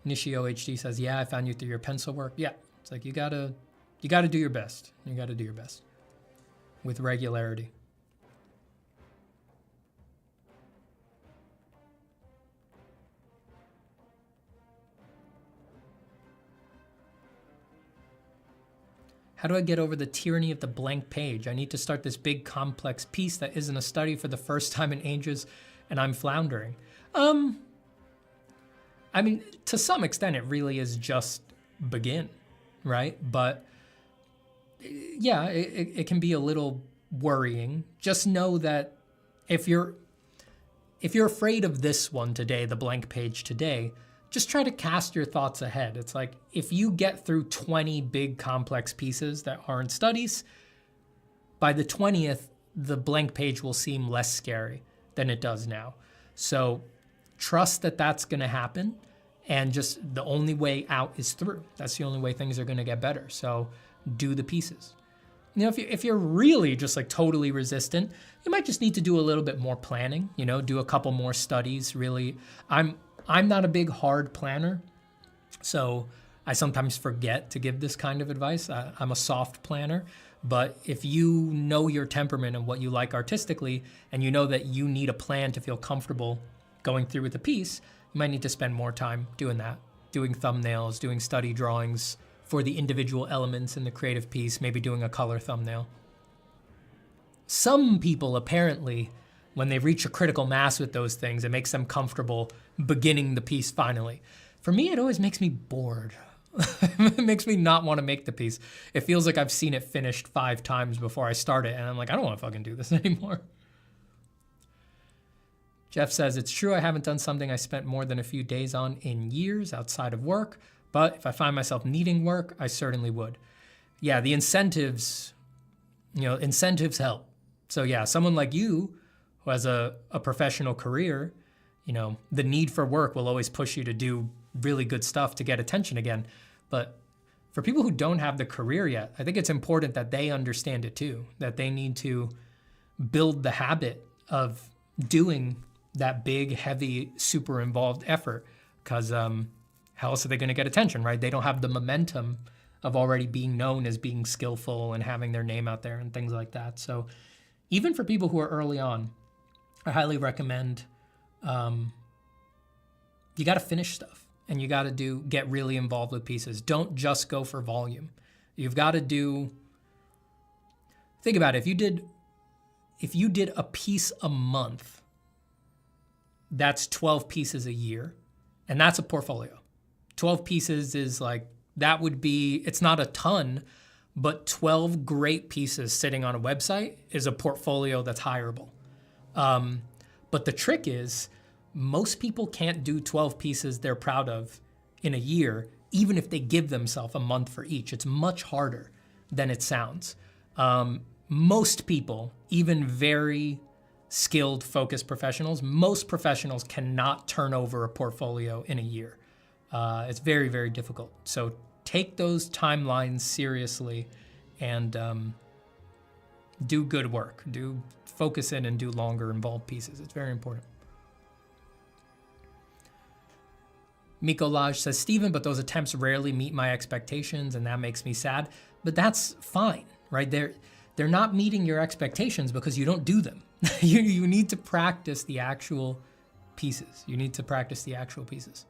Speaker 2: Nishio HD says, yeah, I found you through your pencil work. Yeah, it's like you gotta do your best. You gotta do your best with regularity. How do I get over the tyranny of the blank page? I need to start this big complex piece that isn't a study for the first time in ages, and I'm floundering. I mean, to some extent, it really is just begin, right? But yeah, it can be a little worrying. Just know that if you're afraid of this one today, the blank page today, just try to cast your thoughts ahead. It's like, if you get through 20 big complex pieces that aren't studies, by the 20th, the blank page will seem less scary than it does now. So trust that that's gonna happen, and just the only way out is through. That's the only way things are gonna get better. So do the pieces. You know, if you're really just like totally resistant, you might just need to do a little bit more planning, you know, do a couple more studies, really. I'm not a big hard planner, so I sometimes forget to give this kind of advice. I'm a soft planner, but if you know your temperament and what you like artistically, and you know that you need a plan to feel comfortable going through with a piece, you might need to spend more time doing that, doing thumbnails, doing study drawings for the individual elements in the creative piece, maybe doing a color thumbnail. Some people, apparently, when they reach a critical mass with those things, it makes them comfortable beginning the piece finally. For me, it always makes me bored. It makes me not want to make the piece. It feels like I've seen it finished 5 times before I start it, and I'm like, I don't want to fucking do this anymore. Jeff says, it's true I haven't done something I spent more than a few days on in years outside of work, but if I find myself needing work, I certainly would. Yeah, the incentives, incentives help. So yeah, someone like you who has a professional career, the need for work will always push you to do really good stuff to get attention again. But for people who don't have the career yet, I think it's important that they understand it too, that they need to build the habit of doing that big, heavy, super involved effort, because how else are they going to get attention, right? They don't have the momentum of already being known as being skillful and having their name out there and things like that. So even for people who are early on, I highly recommend you got to finish stuff, and you got to get really involved with pieces. Don't just go for volume. You've got to think about it. If you did a piece a month, that's 12 pieces a year, and that's a portfolio. 12 pieces is like, that would be, it's not a ton, but 12 great pieces sitting on a website is a portfolio that's hireable. But the trick is, most people can't do 12 pieces they're proud of in a year, even if they give themselves a month for each. It's much harder than it sounds. Most people, even very skilled, focused professionals, most professionals cannot turn over a portfolio in a year. It's very, very difficult. So take those timelines seriously and do good work. Focus in and do longer, involved pieces. It's very important. Miko Laj says, Steven, but those attempts rarely meet my expectations, and that makes me sad. But that's fine, right? They're not meeting your expectations because you don't do them. You need to practice the actual pieces. You need to practice the actual pieces.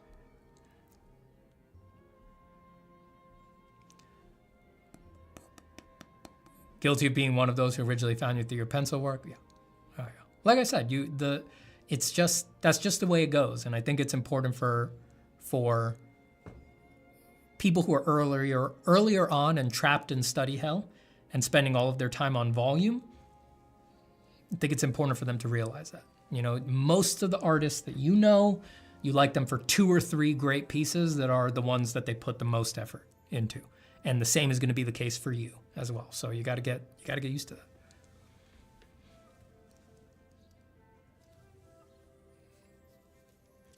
Speaker 2: Guilty of being one of those who originally found you through your pencil work. Yeah. Oh, yeah. Like I said, that's just the way it goes. And I think it's important for people who are earlier on and trapped in study hell and spending all of their time on volume. I think it's important for them to realize that. Most of the artists that you like them for 2 or 3 great pieces that are the ones that they put the most effort into. And the same is going to be the case for you as well. So you got to get used to that.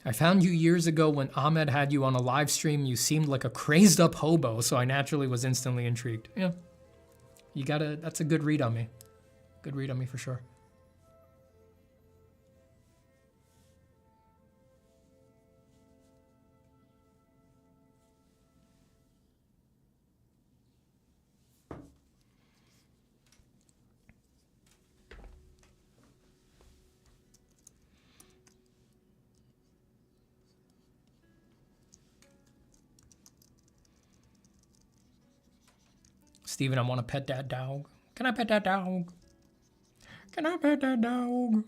Speaker 2: I found you years ago when Ahmed had you on a live stream. You seemed like a crazed up hobo, so I naturally was instantly intrigued. Yeah. That's a good read on me. Good read on me for sure. Steven, I want to pet that dog. Can I pet that dog? Can I pet that dog?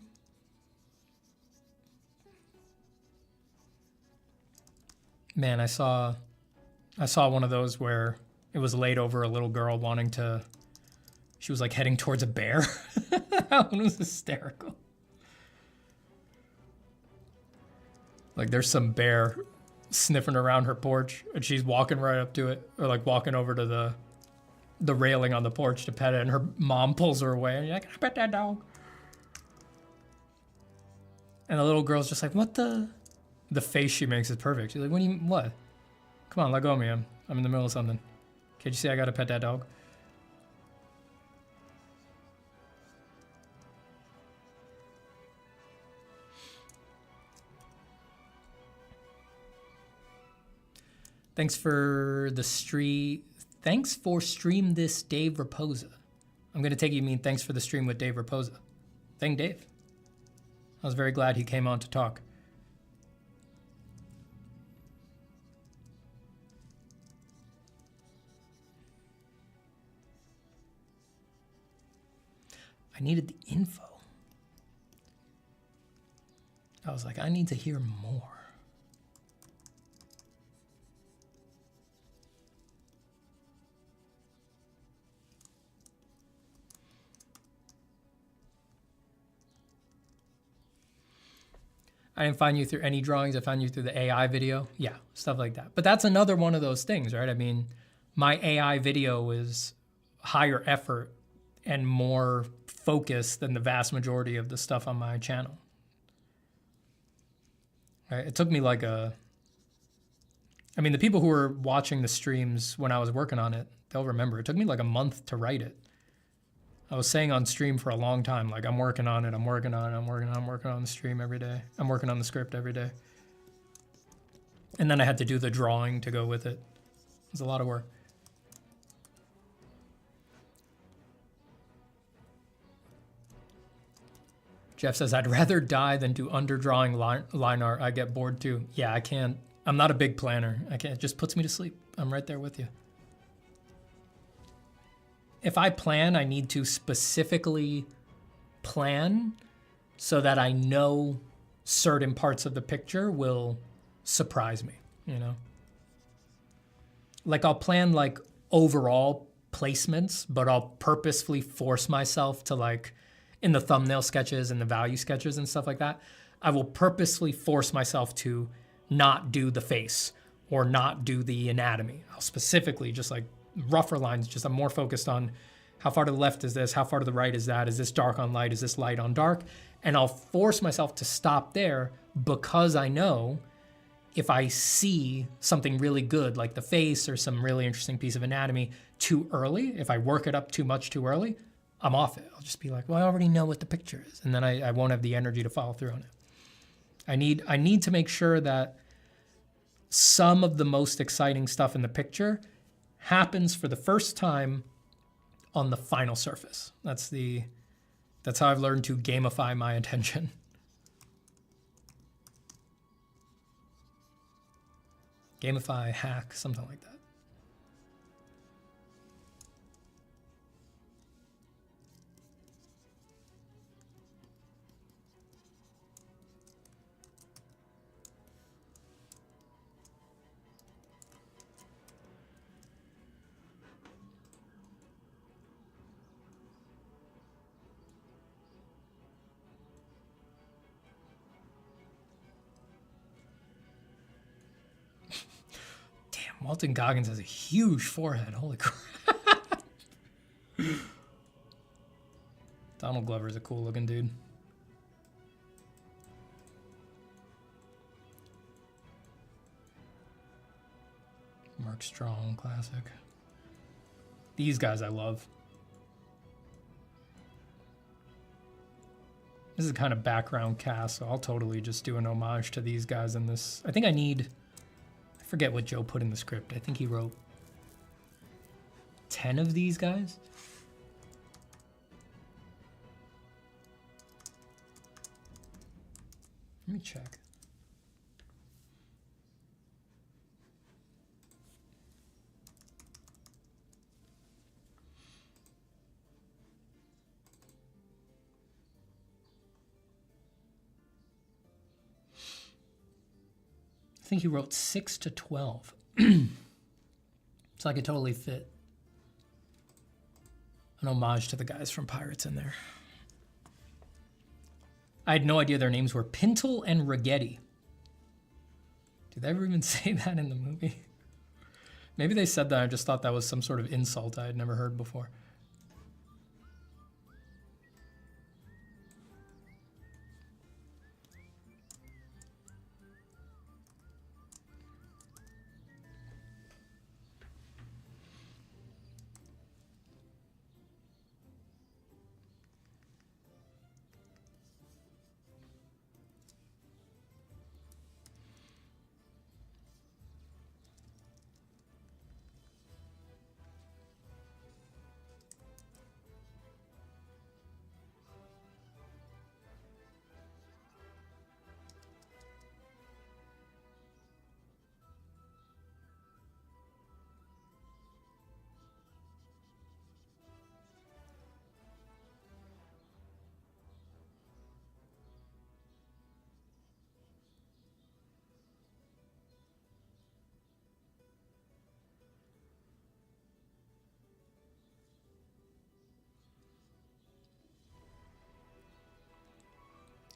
Speaker 2: Man, I saw one of those where it was laid over a little girl wanting to, she was like heading towards a bear. That one was hysterical. Like there's some bear sniffing around her porch and she's walking right up to it, or like walking over to the railing on the porch to pet it, and her mom pulls her away and you're like, can I pet that dog? And the little girl's just like, what the face she makes is perfect. She's like, what? Come on, let go of me. I'm in the middle of something. Can't you see I gotta pet that dog? Thanks for stream this Dave Raposa. I'm gonna take you mean thanks for the stream with Dave Raposa. Thank Dave. I was very glad he came on to talk. I needed the info. I was like, I need to hear more. I didn't find you through any drawings. I found you through the AI video. Yeah, stuff like that. But that's another one of those things, right? I mean, my AI video is higher effort and more focused than the vast majority of the stuff on my channel. Right? It took me like the people who were watching the streams when I was working on it, they'll remember. It took me like a month to write it. I was saying on stream for a long time, like I'm working on it, I'm working on the stream every day. I'm working on the script every day. And then I had to do the drawing to go with it. It was a lot of work. Jeff says, I'd rather die than do underdrawing line art. I get bored too. Yeah, I can't. I'm not a big planner. I can't. It just puts me to sleep. I'm right there with you. If I plan, I need to specifically plan so that I know certain parts of the picture will surprise me, you know? Like I'll plan like overall placements, but I'll purposefully force myself to like, in the thumbnail sketches and the value sketches and stuff like that, I will purposefully force myself to not do the face or not do the anatomy. I'll specifically just like rougher lines, just I'm more focused on how far to the left is this, how far to the right is that, is this dark on light, is this light on dark? And I'll force myself to stop there because I know if I see something really good, like the face or some really interesting piece of anatomy too early, if I work it up too much too early, I'm off it. I'll just be like, well, I already know what the picture is. And then I won't have the energy to follow through on it. I need to make sure that some of the most exciting stuff in the picture happens for the first time on the final surface. That's how I've learned to gamify my attention. Gamify, hack, something like that. Walton Goggins has a huge forehead. Holy crap. Donald Glover's a cool looking dude. Mark Strong, classic. These guys I love. This is kind of background cast, so I'll totally just do an homage to these guys in this. I think I forget what Joe put in the script. I think he wrote 10 of these guys. Let me check. I think he wrote 6 to 12. So I could totally fit an homage to the guys from Pirates in there. I had no idea their names were Pintle and Ragetti. Did they ever even say that in the movie? Maybe they said that, I just thought that was some sort of insult I had never heard before.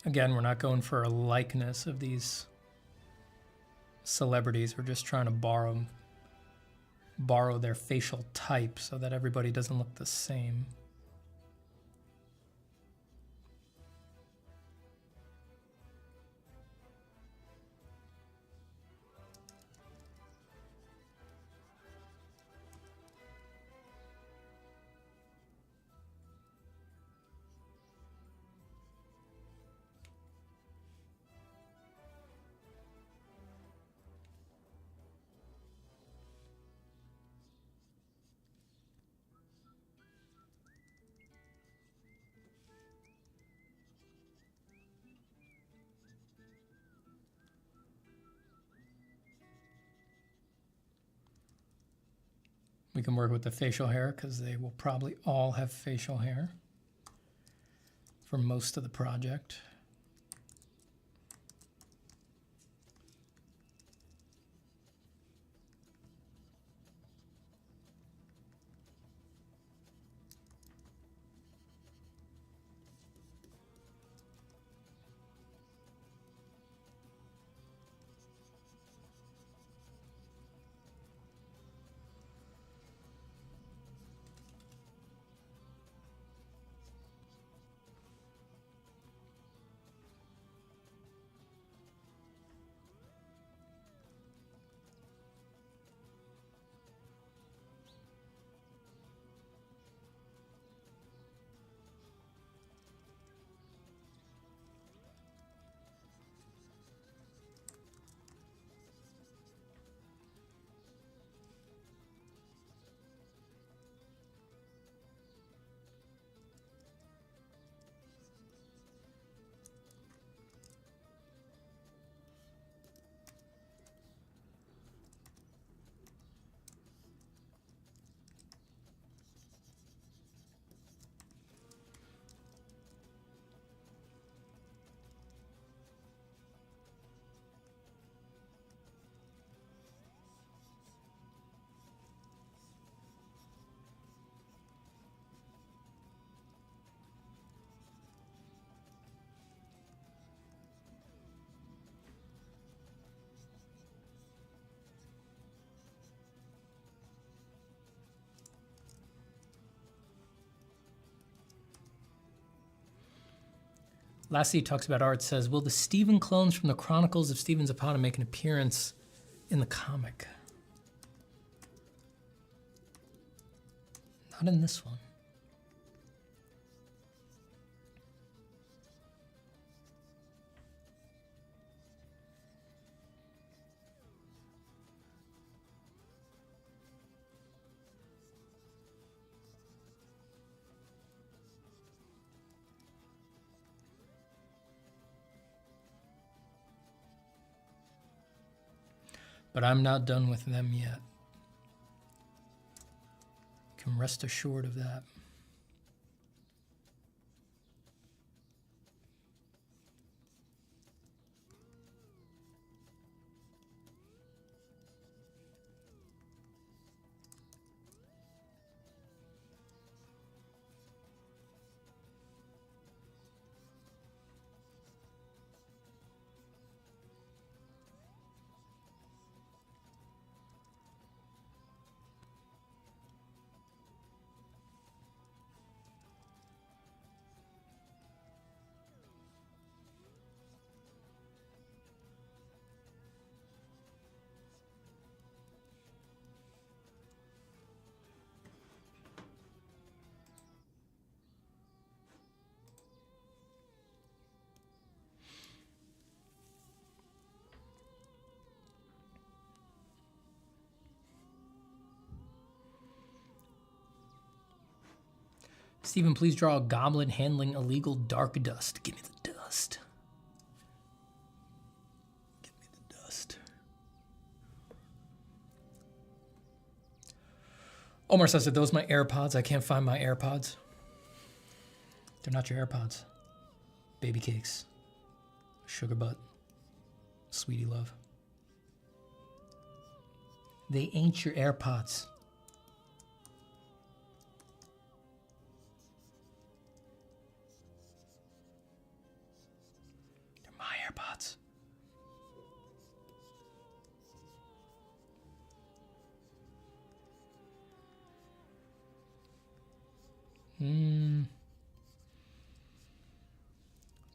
Speaker 2: Again, we're not going for a likeness of these celebrities. We're just trying to borrow their facial type so that everybody doesn't look the same. We can work with the facial hair because they will probably all have facial hair for most of the project. Lastly, he talks about art, says, will the Stephen clones from the Chronicles of Stephen Zapata make an appearance in the comic? Not in this one. But I'm not done with them yet. Can rest assured of that. Stephen, please draw a goblin handling illegal dark dust. Give me the dust. Give me the dust. Omar says, are those my AirPods? I can't find my AirPods. They're not your AirPods. Baby cakes. Sugar butt. Sweetie love. They ain't your AirPods. AirPods.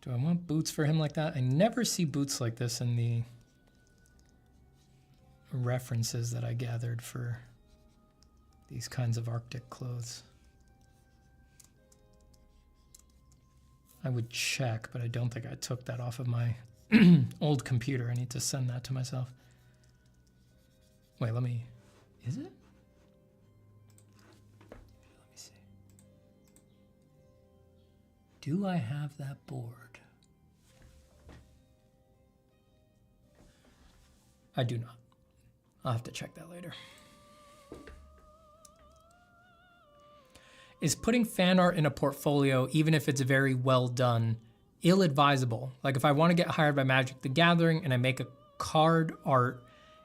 Speaker 2: Do I want boots for him like that? I never see boots like this in the references that I gathered for these kinds of Arctic clothes. I would check, but I don't think I took that off of my old computer. I need to send that to myself. Wait, let me, is it? Let me see. Do I have that board? I do not. I'll have to check that later. Is putting fan art in a portfolio, even if it's very well done, ill-advisable? Like if I want to get hired by Magic the Gathering and I make a card art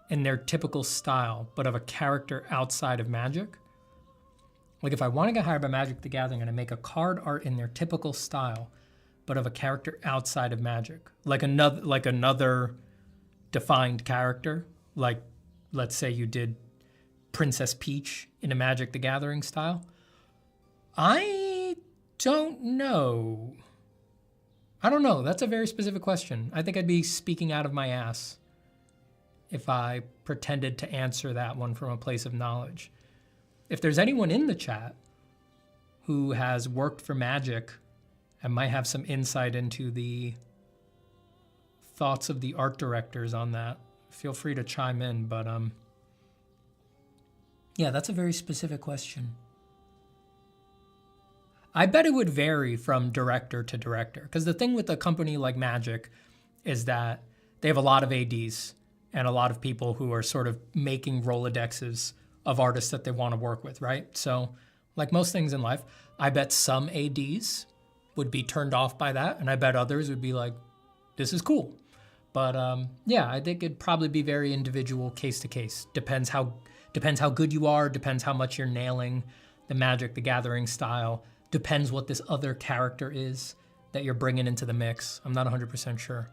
Speaker 2: in their typical style, but of a character outside of Magic? Like if I want to get hired by Magic the Gathering and I make a card art in their typical style, but of a character outside of Magic, like another defined character, like let's say you did Princess Peach in a Magic the Gathering style, I don't know. I don't know. That's a very specific question. I think I'd be speaking out of my ass if I pretended to answer that one from a place of knowledge. If there's anyone in the chat who has worked for Magic and might have some insight into the thoughts of the art directors on that, feel free to chime in. But yeah, that's a very specific question. I bet it would vary from director to director, because the thing with a company like Magic is that they have a lot of ADs and a lot of people who are sort of making Rolodexes of artists that they want to work with, right? So like most things in life, I bet some ADs would be turned off by that, and I bet others would be like, this is cool. But yeah, I think it'd probably be very individual, case to case. Depends how good you are, depends how much you're nailing the Magic the Gathering style. Depends what this other character is that you're bringing into the mix. I'm not 100% sure.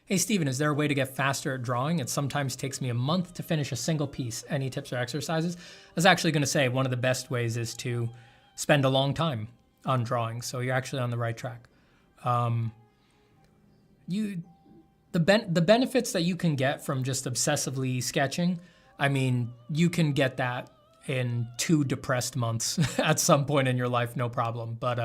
Speaker 2: Hey, Steven, is there a way to get faster at drawing? It sometimes takes me a month to finish a single piece. Any tips or exercises? I was actually going to say one of the best ways is to spend a long time on drawing, so you're actually on the right track. The benefits that you can get from just obsessively sketching, I mean, you can get that in 2 depressed months at some point in your life, no problem. But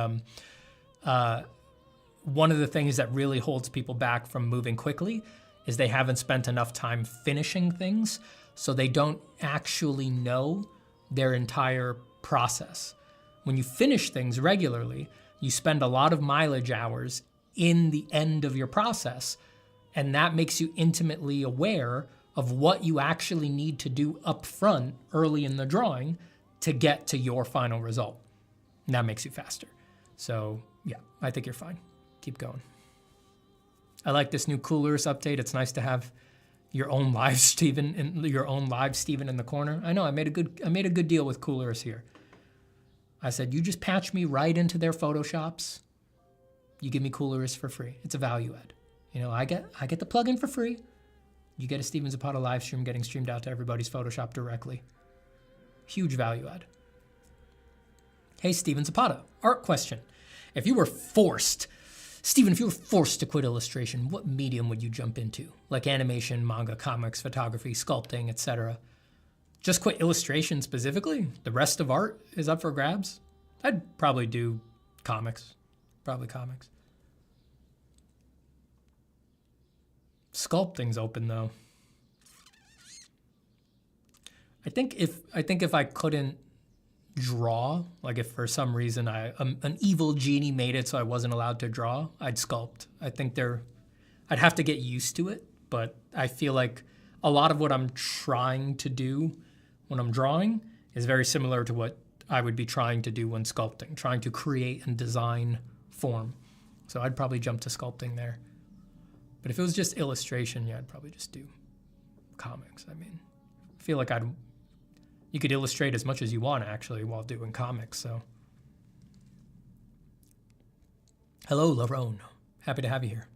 Speaker 2: one of the things that really holds people back from moving quickly is they haven't spent enough time finishing things, so they don't actually know their entire process. When you finish things regularly, you spend a lot of mileage hours in the end of your process, and that makes you intimately aware of what you actually need to do up front early in the drawing to get to your final result. And that makes you faster. So yeah, I think you're fine. Keep going. I like this new Coolers update. It's nice to have your own live Steven in the corner. I know I made a good deal with Coolers here. I said, you just patch me right into their Photoshops. You give me Coolers for free. It's a value add. You know, I get the plugin for free. You get a Steven Zapata live stream getting streamed out to everybody's Photoshop directly. Huge value add. Hey, Steven Zapata, art question. If you were forced to quit illustration, what medium would you jump into? Like animation, manga, comics, photography, sculpting, etc. Just quit illustration specifically? The rest of art is up for grabs? I'd probably do comics. Probably comics. Sculpting's open though. I think if I couldn't draw, like if for some reason an evil genie made it so I wasn't allowed to draw, I'd sculpt. I think I'd have to get used to it, but I feel like a lot of what I'm trying to do when I'm drawing is very similar to what I would be trying to do when sculpting, trying to create and design form. So I'd probably jump to sculpting there. But if it was just illustration, yeah, I'd probably just do comics. I mean, I feel like you could illustrate as much as you want actually while doing comics, so. Hello, Larone. Happy to have you here.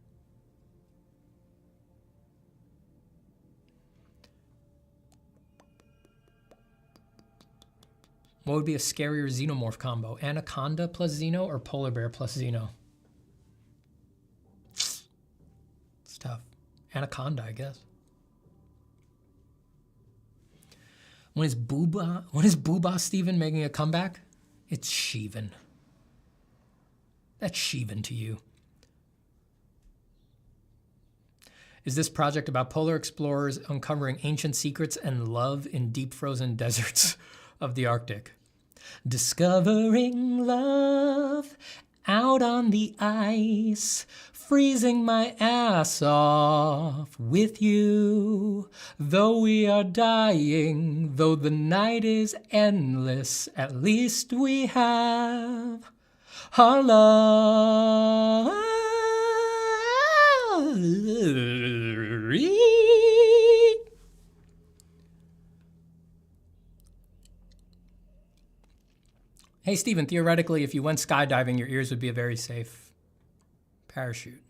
Speaker 2: What would be a scarier xenomorph combo? Anaconda plus Xeno or polar bear plus Xeno? It's tough. Anaconda, I guess. When is Booba Steven making a comeback? It's Sheevan. That's Sheevan to you. Is this project about polar explorers uncovering ancient secrets and love in deep frozen deserts of the Arctic? Discovering love out on the ice, freezing my ass off with you. Though we are dying, though the night is endless, at least we have our love. Hey, Steven, theoretically, if you went skydiving, your ears would be a very safe parachute.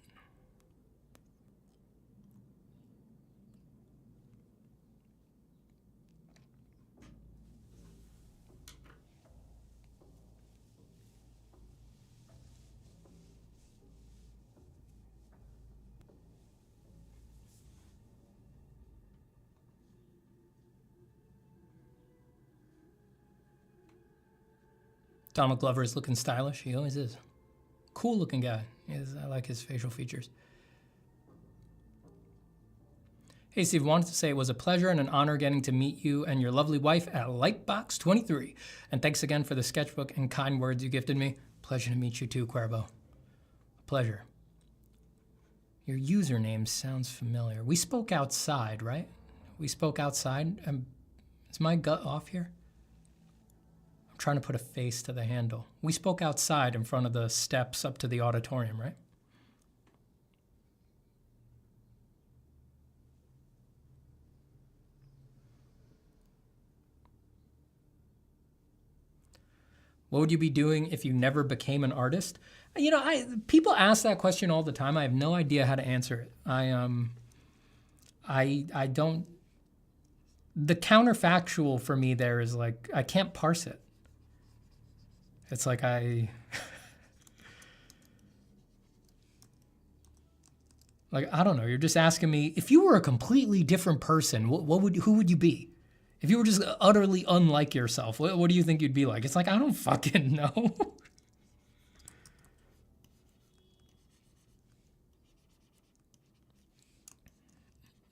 Speaker 2: Donald Glover is looking stylish. He always is. Cool looking guy. I like his facial features. Hey, Steve, wanted to say it was a pleasure and an honor getting to meet you and your lovely wife at Lightbox 23. And thanks again for the sketchbook and kind words you gifted me. Pleasure to meet you too, Cuervo. A pleasure. Your username sounds familiar. We spoke outside, right? We spoke outside. Is my gut off here? Trying to put a face to the handle. We spoke outside in front of the steps up to the auditorium, right? What would you be doing if you never became an artist? You know, people ask that question all the time. I have no idea how to answer it. I don't. The counterfactual for me there is like I can't parse it. It's like I don't know. You're just asking me if you were a completely different person. Who would you be? If you were just utterly unlike yourself, what do you think you'd be like? It's like, I don't fucking know.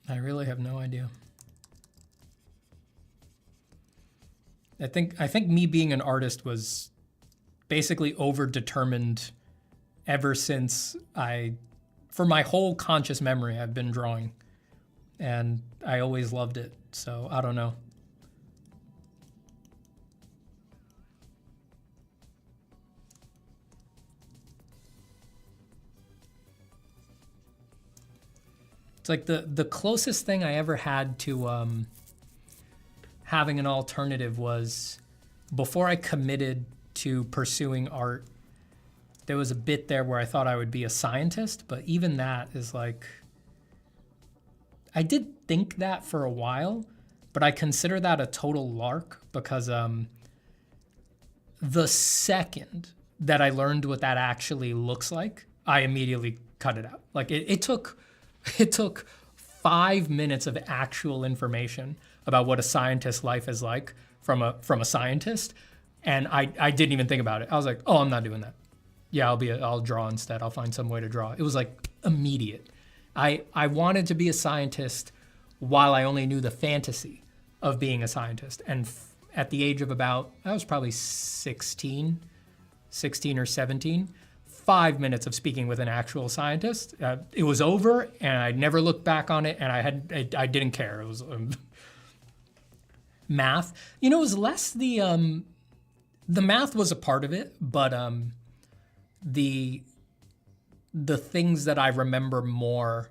Speaker 2: I really have no idea. I think me being an artist was basically overdetermined ever since for my whole conscious memory, I've been drawing. And I always loved it. So I don't know. It's like the closest thing I ever had to having an alternative was before I committed to pursuing art, there was a bit there where I thought I would be a scientist, but even that is like, I did think that for a while, but I consider that a total lark because the second that I learned what that actually looks like, I immediately cut it out. Like it took 5 minutes of actual information about what a scientist's life is like from a scientist, and I didn't even think about it. I was like, oh, I'm not doing that. Yeah, I'll draw instead. I'll find some way to draw. It was like immediate. I wanted to be a scientist while I only knew the fantasy of being a scientist. And at the age of about, I was probably 16 or 17, 5 minutes of speaking with an actual scientist. It was over, and I never looked back on it, and I didn't care. It was math. You know, it was less the math was a part of it, but the things that I remember more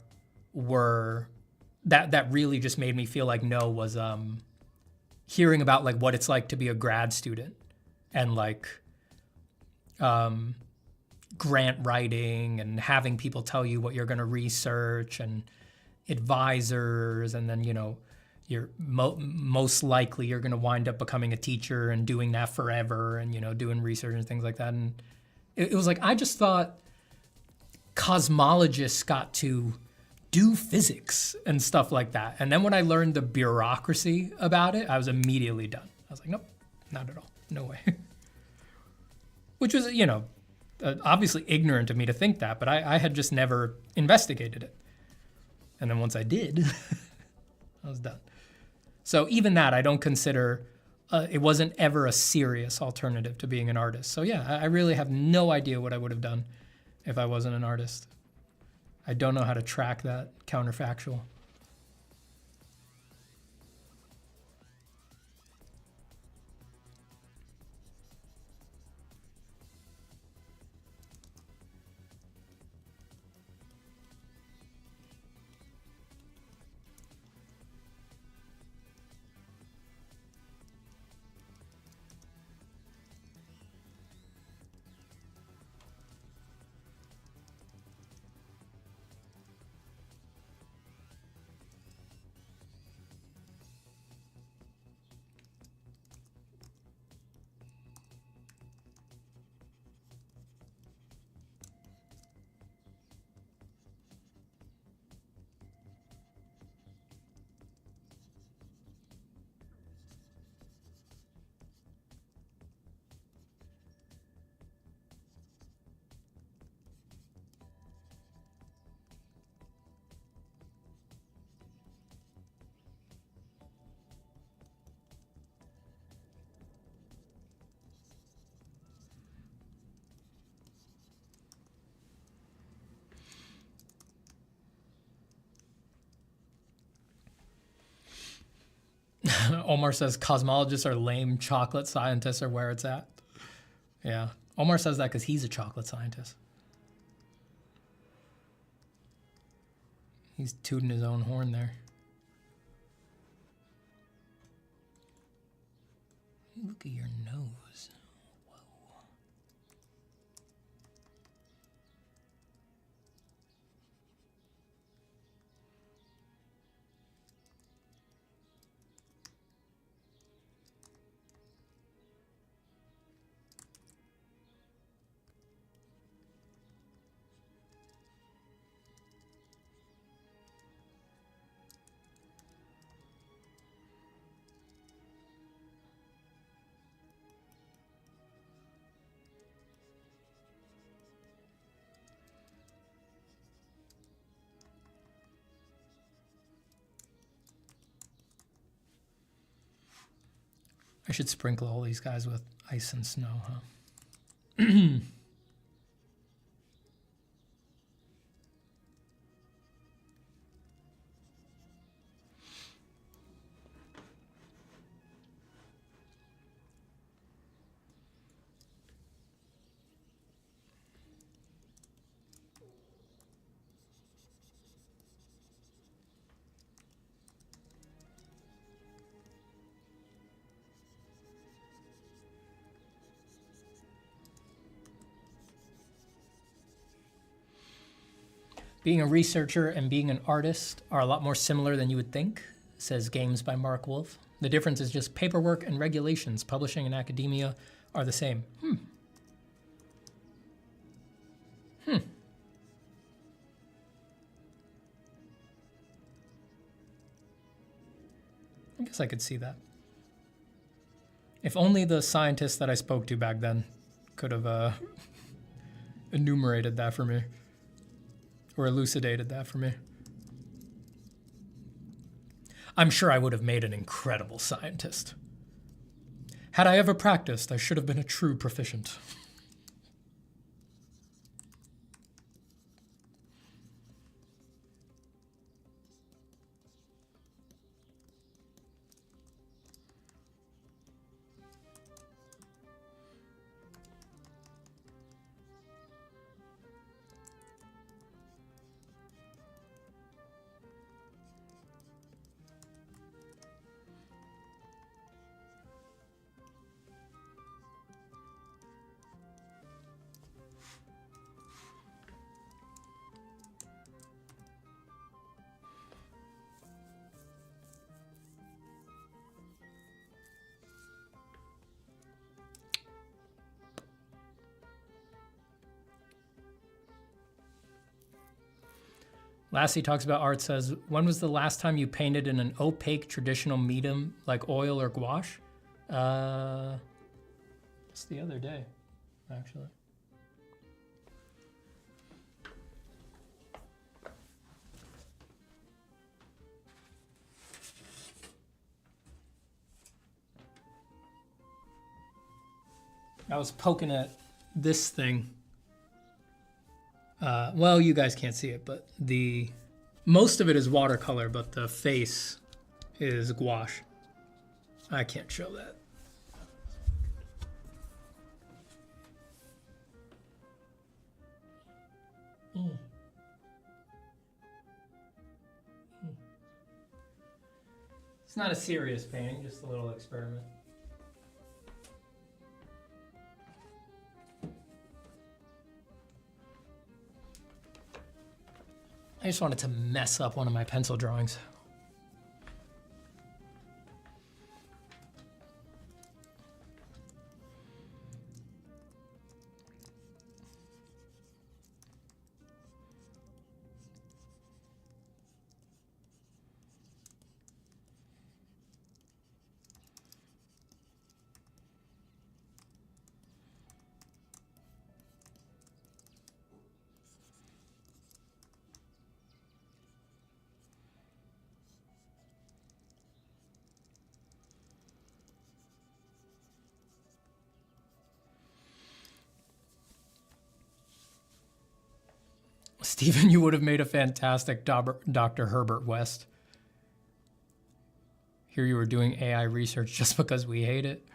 Speaker 2: were that really just made me feel like no was hearing about like what it's like to be a grad student and like grant writing and having people tell you what you're going to research and advisors, and then, you know, you're most likely you're going to wind up becoming a teacher and doing that forever and, you know, doing research and things like that. And it was like, I just thought cosmologists got to do physics and stuff like that. And then when I learned the bureaucracy about it, I was immediately done. I was like, nope, not at all. No way. Which was, you know, obviously ignorant of me to think that, but I had just never investigated it. And then once I did, I was done. So even that, I don't consider, it wasn't ever a serious alternative to being an artist. So yeah, I really have no idea what I would have done if I wasn't an artist. I don't know how to track that counterfactual. Omar says cosmologists are lame, chocolate scientists are where it's at. Yeah, Omar says that because he's a chocolate scientist. He's tooting his own horn there. Look at your nose. Whoa. I should sprinkle all these guys with ice and snow, huh? Being a researcher and being an artist are a lot more similar than you would think, says Games by Mark Wolf. The difference is just paperwork and regulations. Publishing and academia are the same. I guess I could see that. If only the scientists that I spoke to back then could have enumerated that for me. Or elucidated that for me. I'm sure I would have made an incredible scientist. Had I ever practiced, I should have been a true proficient. Lassie talks about art, says, when was the last time you painted in an opaque traditional medium like oil or gouache? Just the other day, actually. I was poking at this thing. Well, you guys can't see it, but most of it is watercolor, but the face is gouache. I can't show that. It's not a serious painting, just a little experiment. I just wanted to mess up one of my pencil drawings. Stephen, you would have made a fantastic Dr. Herbert West. Here you were doing AI research just because we hate it.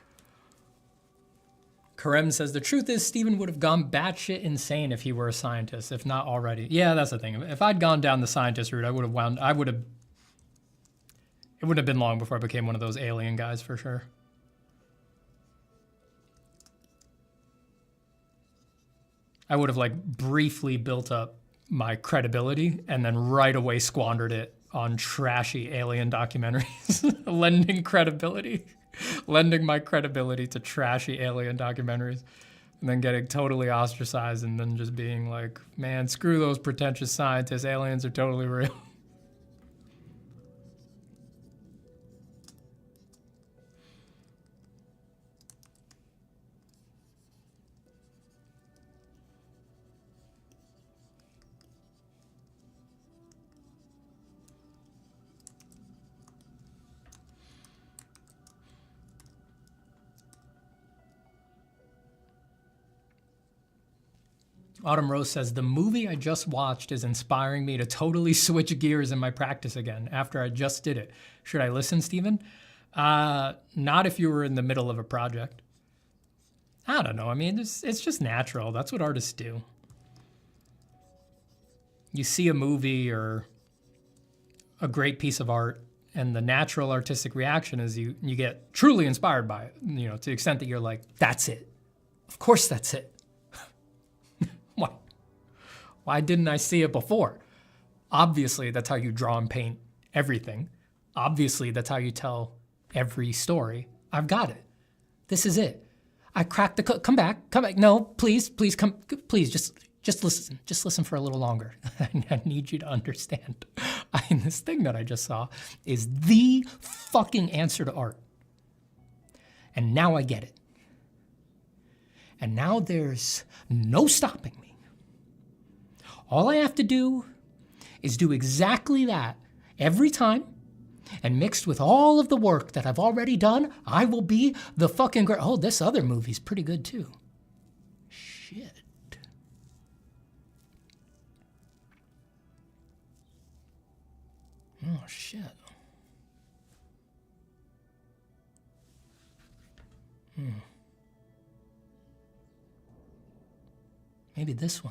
Speaker 2: Karem says, the truth is Stephen would have gone batshit insane if he were a scientist, if not already. Yeah, that's the thing. If I'd gone down the scientist route, it would have been long before I became one of those alien guys for sure. I would have like briefly built up my credibility and then right away squandered it on trashy alien documentaries, lending my credibility to trashy alien documentaries, and then getting totally ostracized and then just being like, man, screw those pretentious scientists, aliens are totally real. Autumn Rose says, the movie I just watched is inspiring me to totally switch gears in my practice again after I just did it. Should I listen, Stephen? Not if you were in the middle of a project. I don't know. I mean, it's just natural. That's what artists do. You see a movie or a great piece of art, and the natural artistic reaction is you get truly inspired by it, you know, to the extent that you're like, that's it. Of course that's it. Why didn't I see it before? Obviously, that's how you draw and paint everything. Obviously, that's how you tell every story. I've got it. This is it. I cracked the code. Come back. No, please, come. Please, just listen. Just listen for a little longer. I need you to understand. This thing that I just saw is the fucking answer to art. And now I get it. And now there's no stopping me. All I have to do is do exactly that every time, and mixed with all of the work that I've already done, I will be the fucking great. Oh, this other movie's pretty good too. Shit. Oh, shit. Maybe this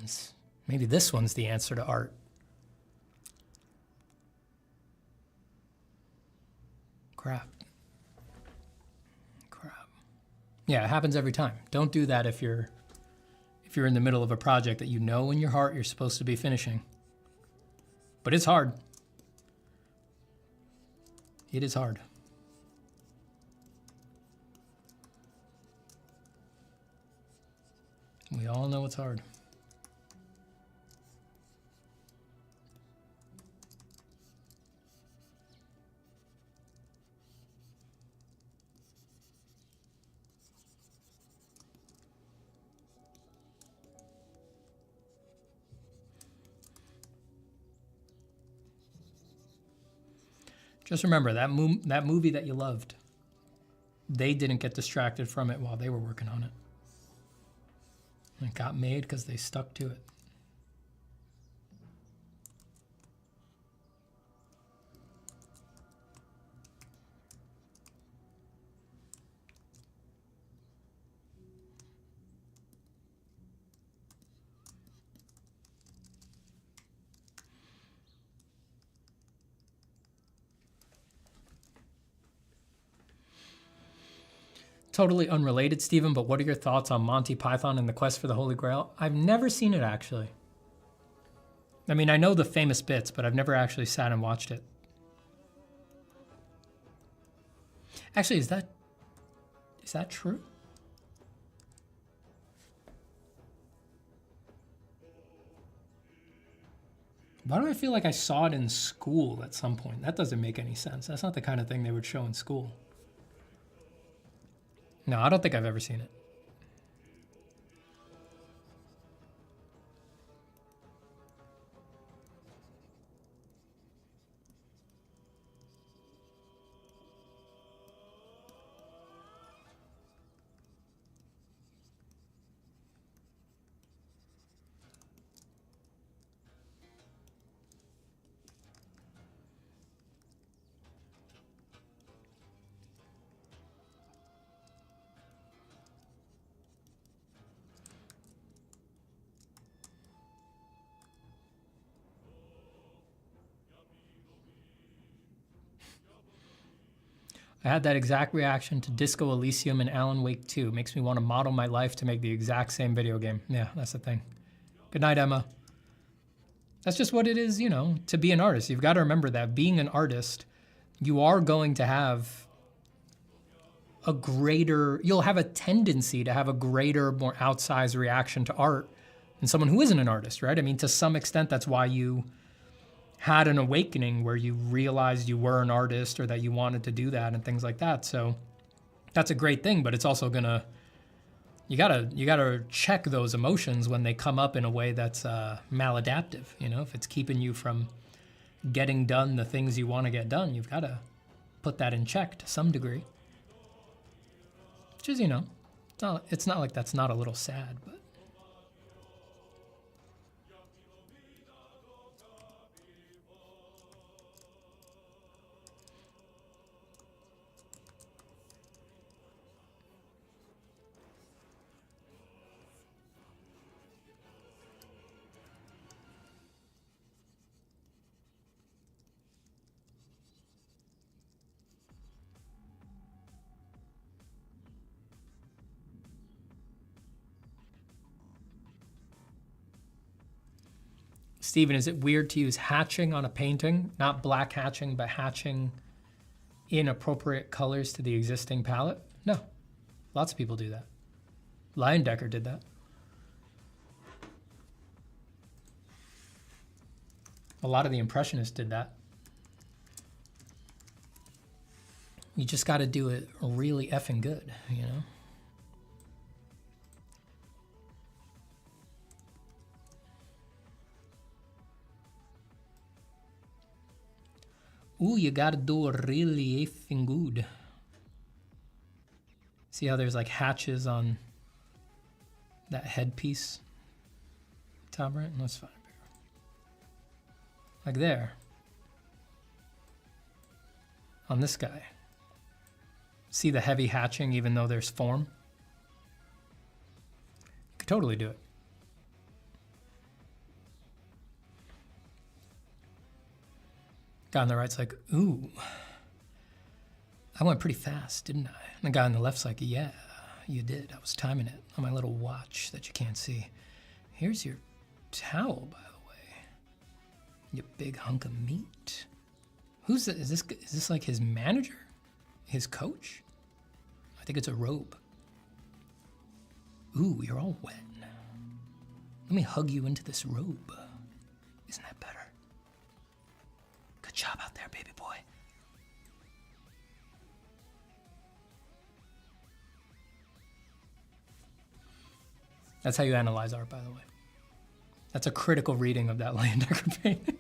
Speaker 2: one's the answer to art. Crap. Yeah, it happens every time. Don't do that if you're in the middle of a project that you know in your heart you're supposed to be finishing. But it's hard. It is hard. We all know it's hard. Just remember, that movie that you loved, they didn't get distracted from it while they were working on it. It got made because they stuck to it. Totally unrelated, Stephen, but what are your thoughts on Monty Python and the Quest for the Holy Grail? I've never seen it, actually. I mean, I know the famous bits, but I've never actually sat and watched it. Actually, is that true? Why do I feel like I saw it in school at some point? That doesn't make any sense. That's not the kind of thing they would show in school. No, I don't think I've ever seen it. I had that exact reaction to Disco Elysium and Alan Wake 2. Makes me want to model my life to make the exact same video game. Yeah, that's the thing. Good night, Emma. That's just what it is, you know, to be an artist. You've got to remember that being an artist, you are going to have you'll have a tendency to have a greater, more outsized reaction to art than someone who isn't an artist, right? I mean, to some extent, that's why you had an awakening where you realized you were an artist or that you wanted to do that and things like that. So that's a great thing, but it's also gonna, you gotta check those emotions when they come up in a way that's maladaptive. You know, if it's keeping you from getting done the things you want to get done, you've got to put that in check to some degree. Which is, you know, it's not like that's not a little sad, but Steven, is it weird to use hatching on a painting? Not black hatching, but hatching in appropriate colors to the existing palette? No. Lots of people do that. Leyendecker did that. A lot of the Impressionists did that. You just got to do it really effing good, you know? Ooh, you got to do it really effing good. See how there's like hatches on that headpiece? Top right? That's fine. Like there. On this guy. See the heavy hatching even though there's form? You could totally do it. Guy on the right's like, ooh. I went pretty fast, didn't I? And the guy on the left's like, yeah, you did. I was timing it on my little watch that you can't see. Here's your towel, by the way. You big hunk of meat. Who's this? Is this like his manager? His coach? I think it's a robe. Ooh, you're all wet. Let me hug you into this robe. Isn't that better? Good job out there, baby boy. That's how you analyze art, by the way. That's a critical reading of that Leyendecker painting.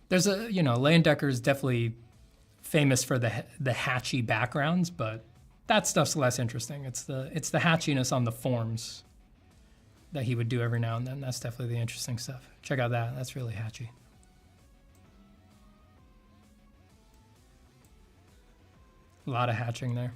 Speaker 2: There's a, you know, Leyendecker is definitely famous for the hatchy backgrounds, but that stuff's less interesting. It's the hatchiness on the forms that he would do every now and then. That's definitely the interesting stuff. Check out that. That's really hatchy. A lot of hatching there.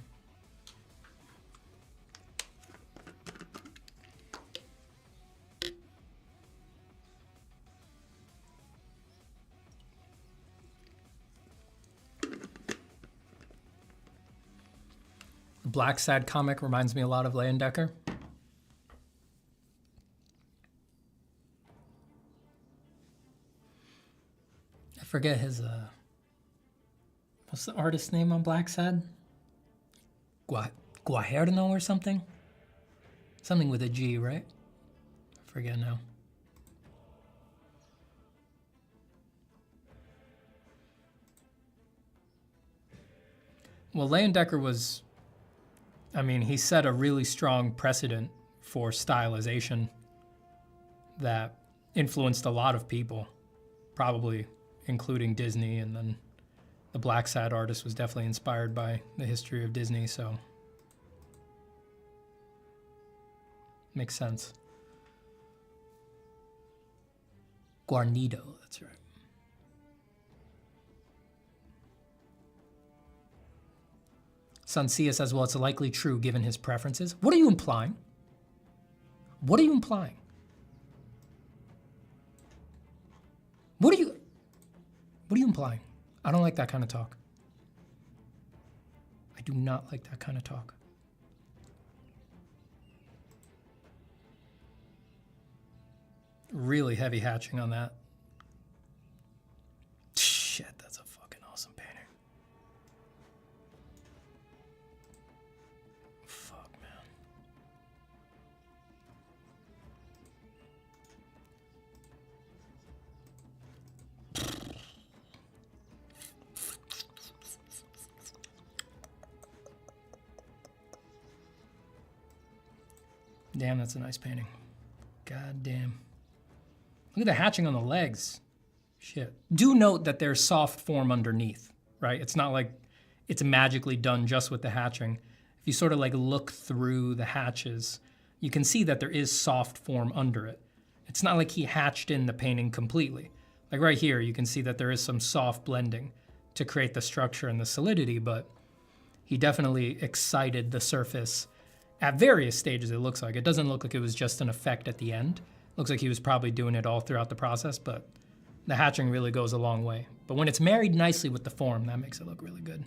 Speaker 2: The Black Sad comic reminds me a lot of Leyendecker. I forget his what's the artist's name on Black Sad? Guajerno or something? Something with a G, right? I forget now. Well, Leyendecker was, I mean, he set a really strong precedent for stylization that influenced a lot of people, probably including Disney, and then the Black Sad artist was definitely inspired by the history of Disney, so makes sense. Guarnido, that's right. Sancia says, well, it's likely true given his preferences. What are you implying? What are you implying? What are you implying? I don't like that kind of talk. I do not like that kind of talk. Really heavy hatching on that. Shit, that's a fucking awesome painting. Fuck, man. Damn, that's a nice painting. God damn. Look at the hatching on the legs. Shit. Do note that there's soft form underneath, right? It's not like it's magically done just with the hatching. If you sort of like look through the hatches, you can see that there is soft form under it. It's not like he hatched in the painting completely. Like right here, you can see that there is some soft blending to create the structure and the solidity, but he definitely excited the surface at various stages, it looks like. It doesn't look like it was just an effect at the end. Looks like he was probably doing it all throughout the process, but the hatching really goes a long way. But when it's married nicely with the form, that makes it look really good.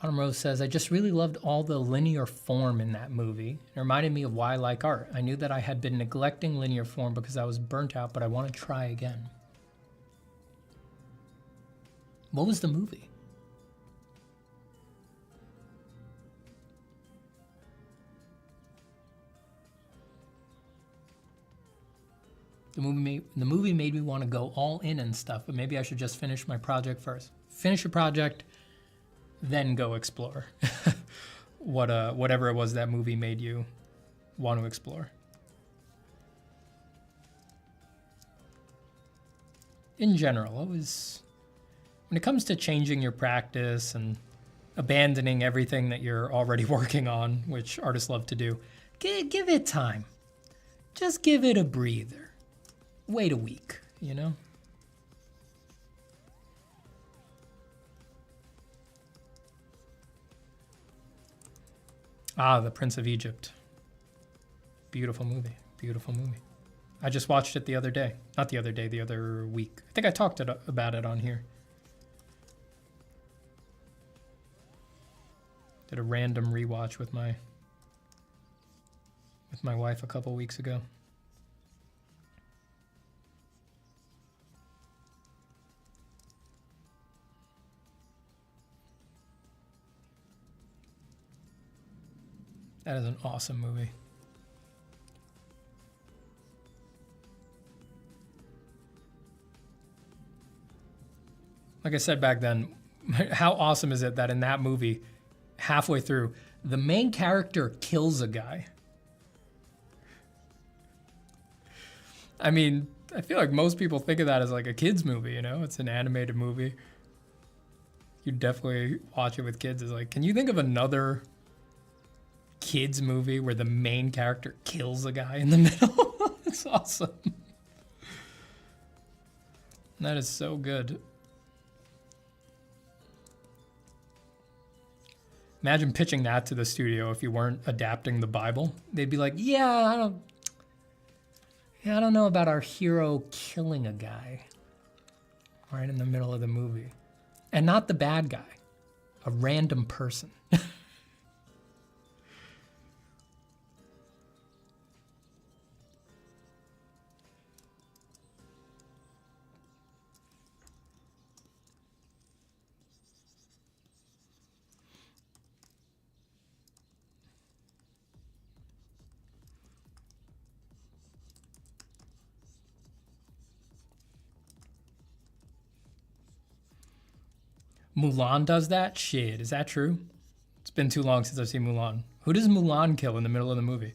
Speaker 2: Autumn Rose says, I just really loved all the linear form in that movie. It reminded me of why I like art. I knew that I had been neglecting linear form because I was burnt out, but I want to try again. What was the movie? The movie made me want to go all in and stuff, but maybe I should just finish my project first. Finish your project, then go explore. Whatever it was that movie made you want to explore. In general, always, when it comes to changing your practice and abandoning everything that you're already working on, which artists love to do, give it time. Just give it a breather. Wait a week, you know? Ah, The Prince of Egypt. Beautiful movie, beautiful movie. I just watched it the other day. Not the other day, the other week. I think I talked about it on here. Did a random rewatch with my wife a couple weeks ago. That is an awesome movie. Like I said back then, how awesome is it that in that movie, halfway through, the main character kills a guy? I mean, I feel like most people think of that as like a kid's movie, you know? It's an animated movie. You definitely watch it with kids. It's like, can you think of another kids movie where the main character kills a guy in the middle? It's awesome. That is so good. Imagine pitching that to the studio if you weren't adapting the Bible. They'd be like, I don't know about our hero killing a guy right in the middle of the movie. And not the bad guy, a random person. Mulan does that? Shit, is that true? It's been too long since I've seen Mulan. Who does Mulan kill in the middle of the movie?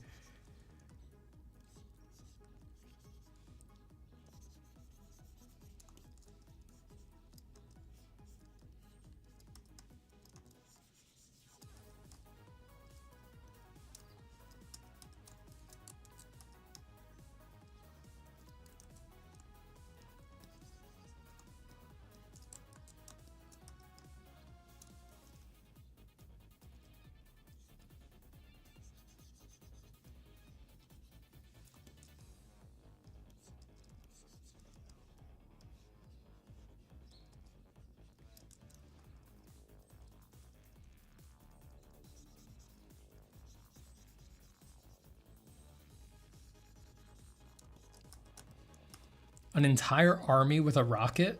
Speaker 2: An entire army with a rocket?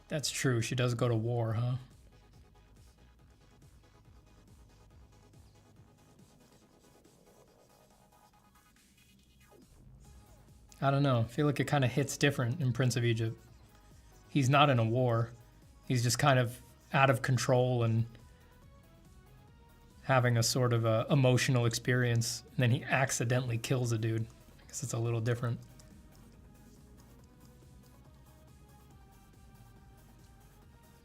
Speaker 2: That's true. She does go to war, huh? I don't know. I feel like it kind of hits different in Prince of Egypt. He's not in a war. He's just kind of out of control and having a sort of a emotional experience, and then he accidentally kills a dude. I guess it's a little different.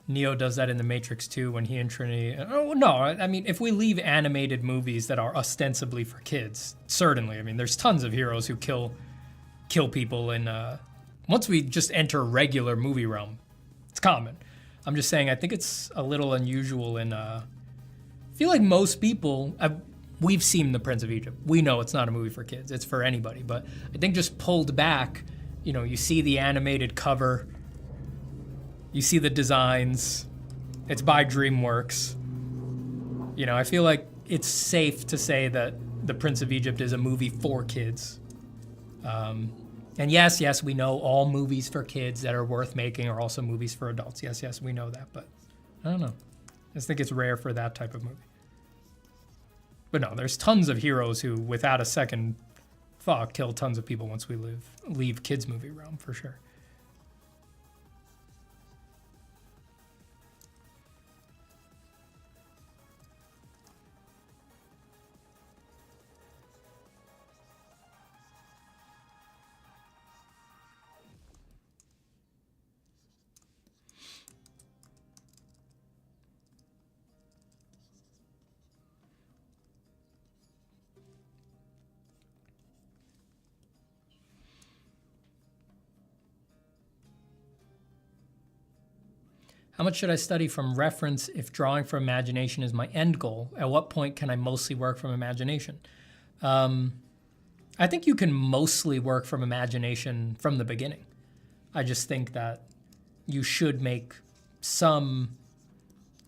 Speaker 2: Neo does that in The Matrix too when he and Trinity... Oh, no, I mean, if we leave animated movies that are ostensibly for kids, certainly. I mean, there's tons of heroes who kill people, and once we just enter regular movie realm, it's common. I'm just saying, I think it's a little unusual in... I feel like most people... We've seen The Prince of Egypt. We know it's not a movie for kids. It's for anybody. But I think just pulled back, you know, you see the animated cover... You see the designs. It's by DreamWorks. You know, I feel like it's safe to say that The Prince of Egypt is a movie for kids. And yes, we know all movies for kids that are worth making are also movies for adults. Yes, we know that, but I don't know. I just think it's rare for that type of movie. But no, there's tons of heroes who, without a second thought, kill tons of people once we leave kids movie realm, for sure. How much should I study from reference if drawing from imagination is my end goal? At what point can I mostly work from imagination? I think you can mostly work from imagination from the beginning. I just think that you should make some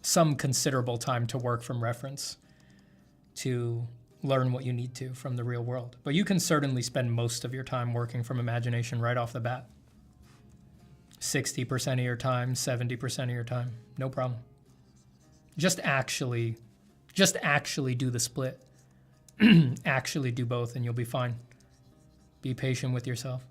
Speaker 2: considerable time to work from reference to learn what you need to from the real world. But you can certainly spend most of your time working from imagination right off the bat. 60% of your time, 70% of your time, no problem. Just actually do the split. Actually do both and you'll be fine. Be patient with yourself.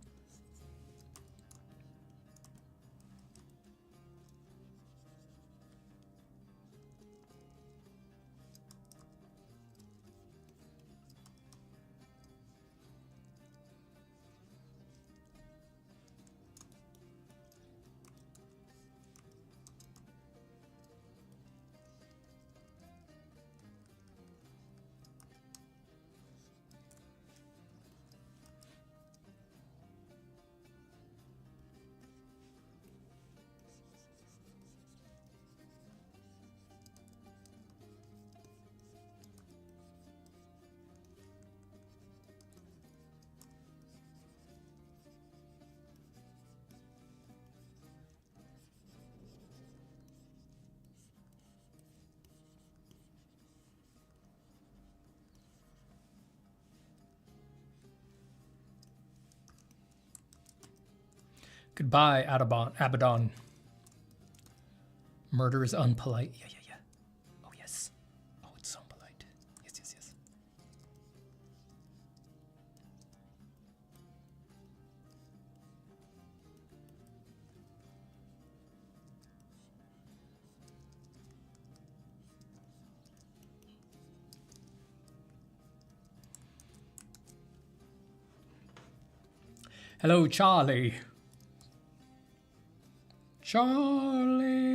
Speaker 2: Goodbye, Abaddon. Murder is unpolite. Yeah. Oh, yes. Oh, it's so polite. Yes. Hello, Charlie. Charlie.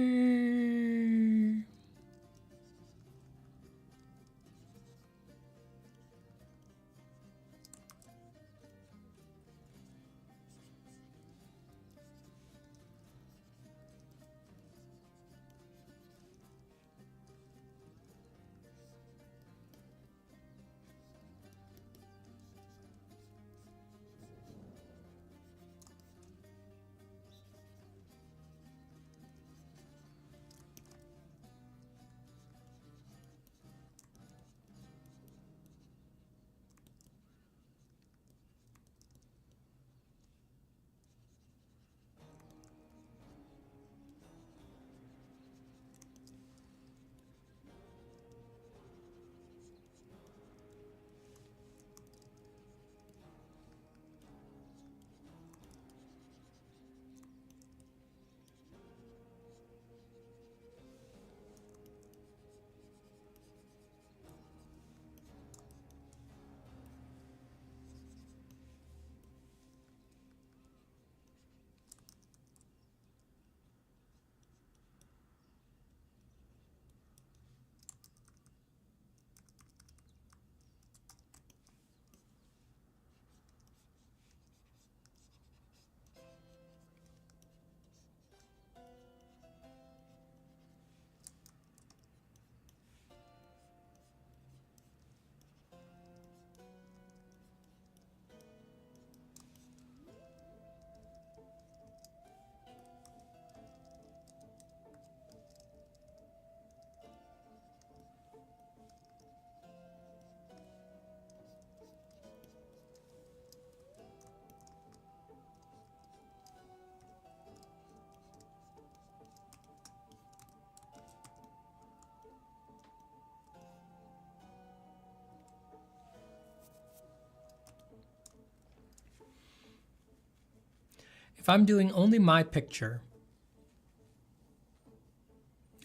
Speaker 2: If I'm doing only my picture,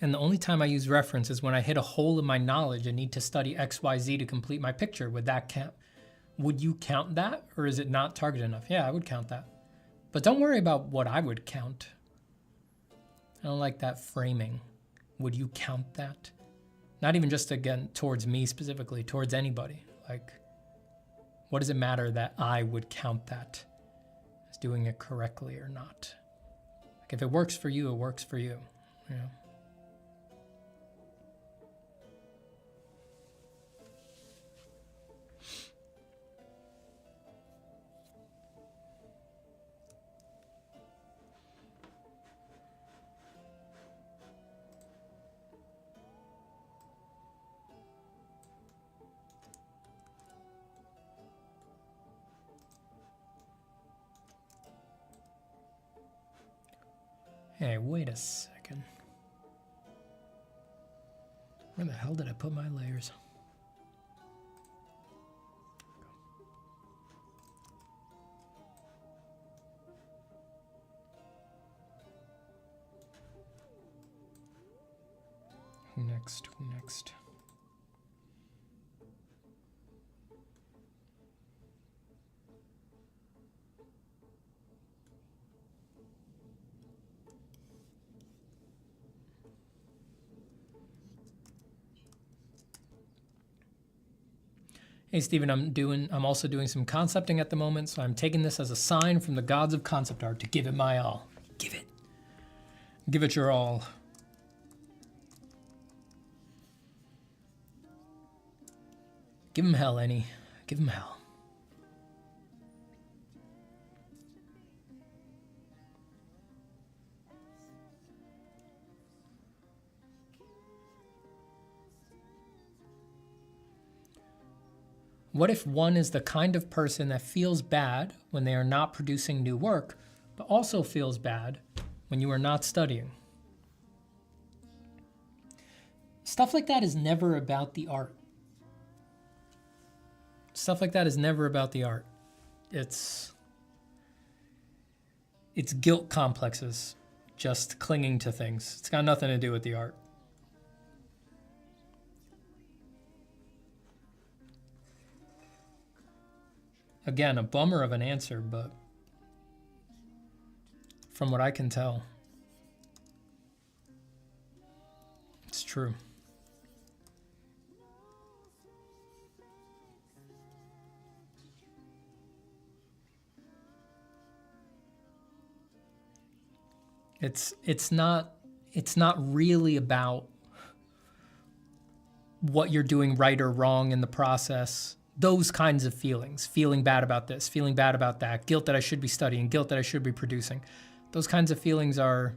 Speaker 2: and the only time I use reference is when I hit a hole in my knowledge and need to study XYZ to complete my picture, would that count? Would you count that, or is it not targeted enough? Yeah, I would count that. But don't worry about what I would count. I don't like that framing. Would you count that? Not even just, again, towards me specifically, towards anybody. Like, what does it matter that I would count that as doing it correctly or not? Like, if it works for you, it works for you. You know? Hey, wait a second. Where the hell did I put my layers? Who next? Who next? Hey Stephen, I'm also doing some concepting at the moment, so I'm taking this as a sign from the gods of concept art to give it my all. Give it your all. Give him hell, Annie. Give him hell. What if one is the kind of person that feels bad when they are not producing new work, but also feels bad when you are not studying? Stuff like that is never about the art. Stuff like that is never about the art. It's guilt complexes, just clinging to things. It's got nothing to do with the art. Again, a bummer of an answer, but from what I can tell, it's true. It's not really about what you're doing right or wrong in the process. Those kinds of feelings, feeling bad about this, feeling bad about that, guilt that I should be studying, guilt that I should be producing. Those kinds of feelings are,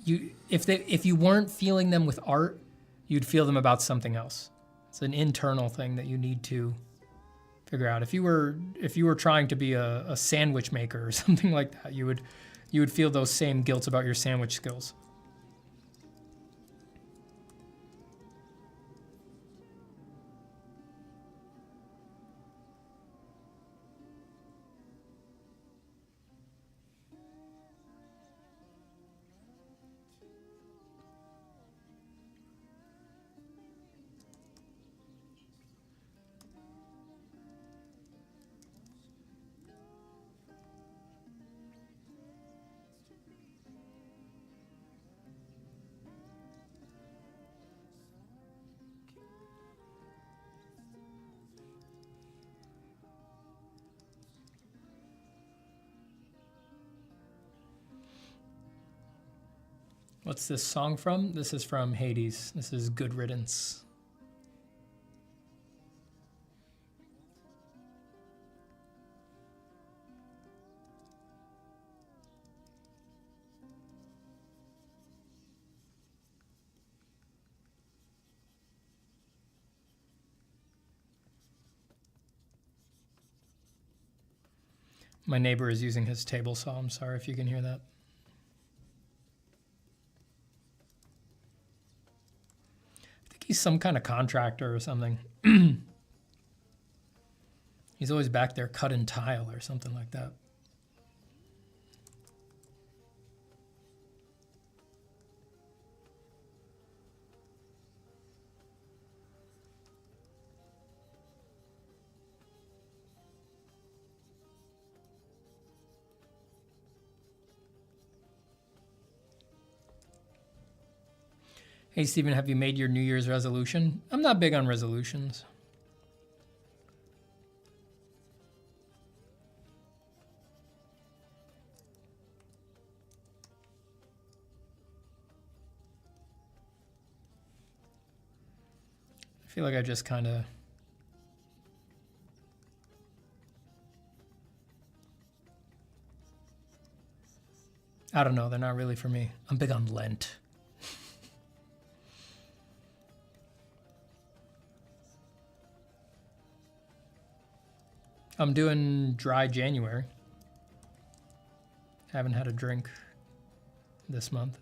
Speaker 2: if you weren't feeling them with art, you'd feel them about something else. It's an internal thing that you need to figure out. If you were trying to be a sandwich maker or something like that, you would feel those same guilts about your sandwich skills. What's this song from? This is from Hades. This is Good Riddance. My neighbor is using his table saw. I'm sorry if you can hear that. He's some kind of contractor or something. He's always back there cutting tile or something like that. Hey, Stephen, have you made your New Year's resolution? I'm not big on resolutions. I feel like I just kind of... I don't know, they're not really for me. I'm big on Lent. I'm doing dry January. Haven't had a drink this month.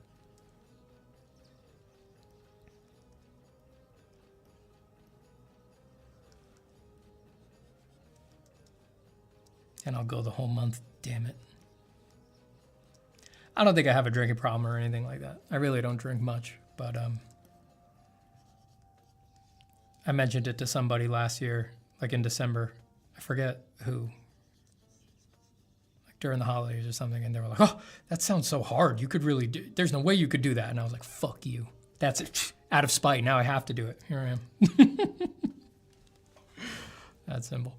Speaker 2: And I'll go the whole month, damn it. I don't think I have a drinking problem or anything like that. I really don't drink much, but I mentioned it to somebody last year, like in December. I forget who, like during the holidays or something, and they were like, oh, that sounds so hard. You could really do, there's no way you could do that. And I was like, fuck you. That's it. Out of spite, now I have to do it. Here I am. That's simple.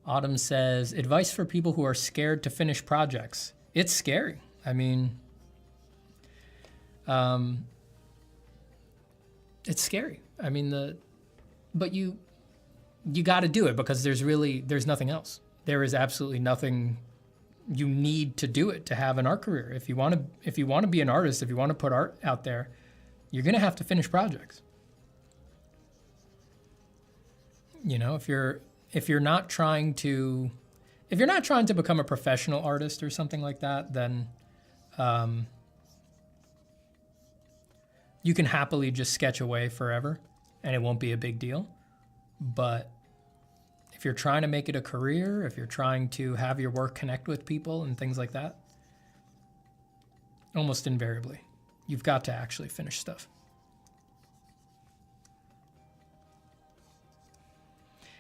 Speaker 2: Autumn says, advice for people who are scared to finish projects. It's scary. I mean, it's scary. I mean, but you got to do it because there's nothing else. There is absolutely nothing. You need to do it to have an art career. If you want to be an artist, if you want to put art out there, you're going to have to finish projects. You know, if you're not trying to become a professional artist or something like that, then you can happily just sketch away forever and it won't be a big deal. But if you're trying to make it a career, if you're trying to have your work connect with people and things like that, almost invariably, you've got to actually finish stuff.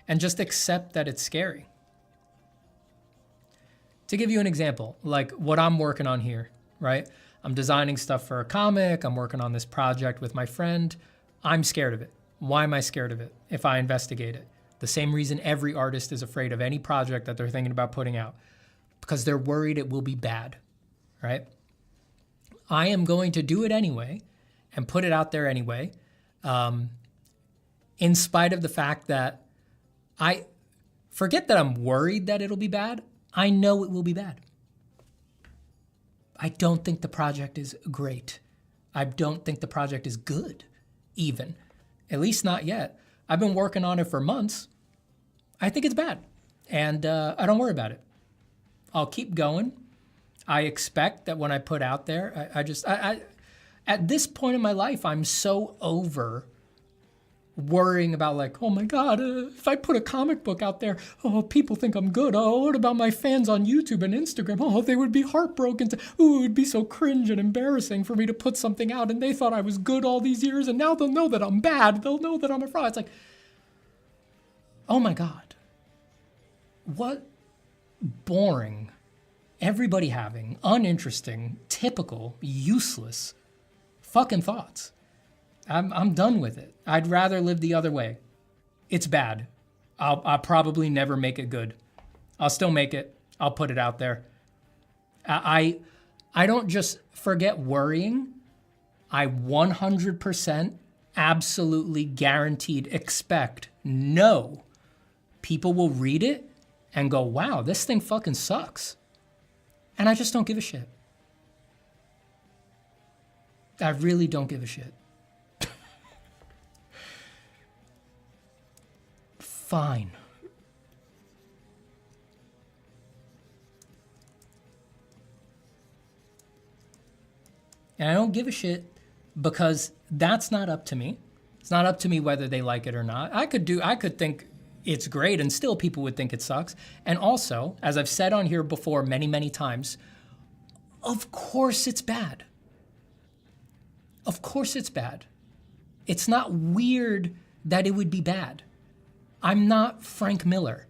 Speaker 2: And just accept that it's scary. To give you an example, like what I'm working on here, right? I'm designing stuff for a comic. I'm working on this project with my friend. I'm scared of it. Why am I scared of it if I investigate it? The same reason every artist is afraid of any project that they're thinking about putting out, because they're worried it will be bad, right? I am going to do it anyway and put it out there anyway, in spite of the fact that I forget that I'm worried that it'll be bad. I know it will be bad. I don't think the project is great. I don't think the project is good, even. At least not yet. I've been working on it for months. I think it's bad. And I don't worry about it. I'll keep going. I expect that when I put out there, I at this point in my life, I'm so over worrying about like, oh my God, if I put a comic book out there, oh, people think I'm good. Oh, what about my fans on YouTube and Instagram? Oh, they would be heartbroken. Ooh, it would be so cringe and embarrassing for me to put something out and they thought I was good all these years and now they'll know that I'm bad. They'll know that I'm a fraud. It's like, oh my God, what boring, everybody having, uninteresting, typical, useless fucking thoughts. I'm done with it. I'd rather live the other way. It's bad. I'll probably never make it good. I'll still make it. I'll put it out there. I don't just forget worrying. I 100% absolutely guaranteed expect people will read it and go, wow, this thing fucking sucks. And I just don't give a shit. I really don't give a shit. Fine. And I don't give a shit because that's not up to me. It's not up to me whether they like it or not. I could think it's great and still people would think it sucks. And also, as I've said on here before many, many times, of course it's bad. Of course it's bad. It's not weird that it would be bad. I'm not Frank Miller.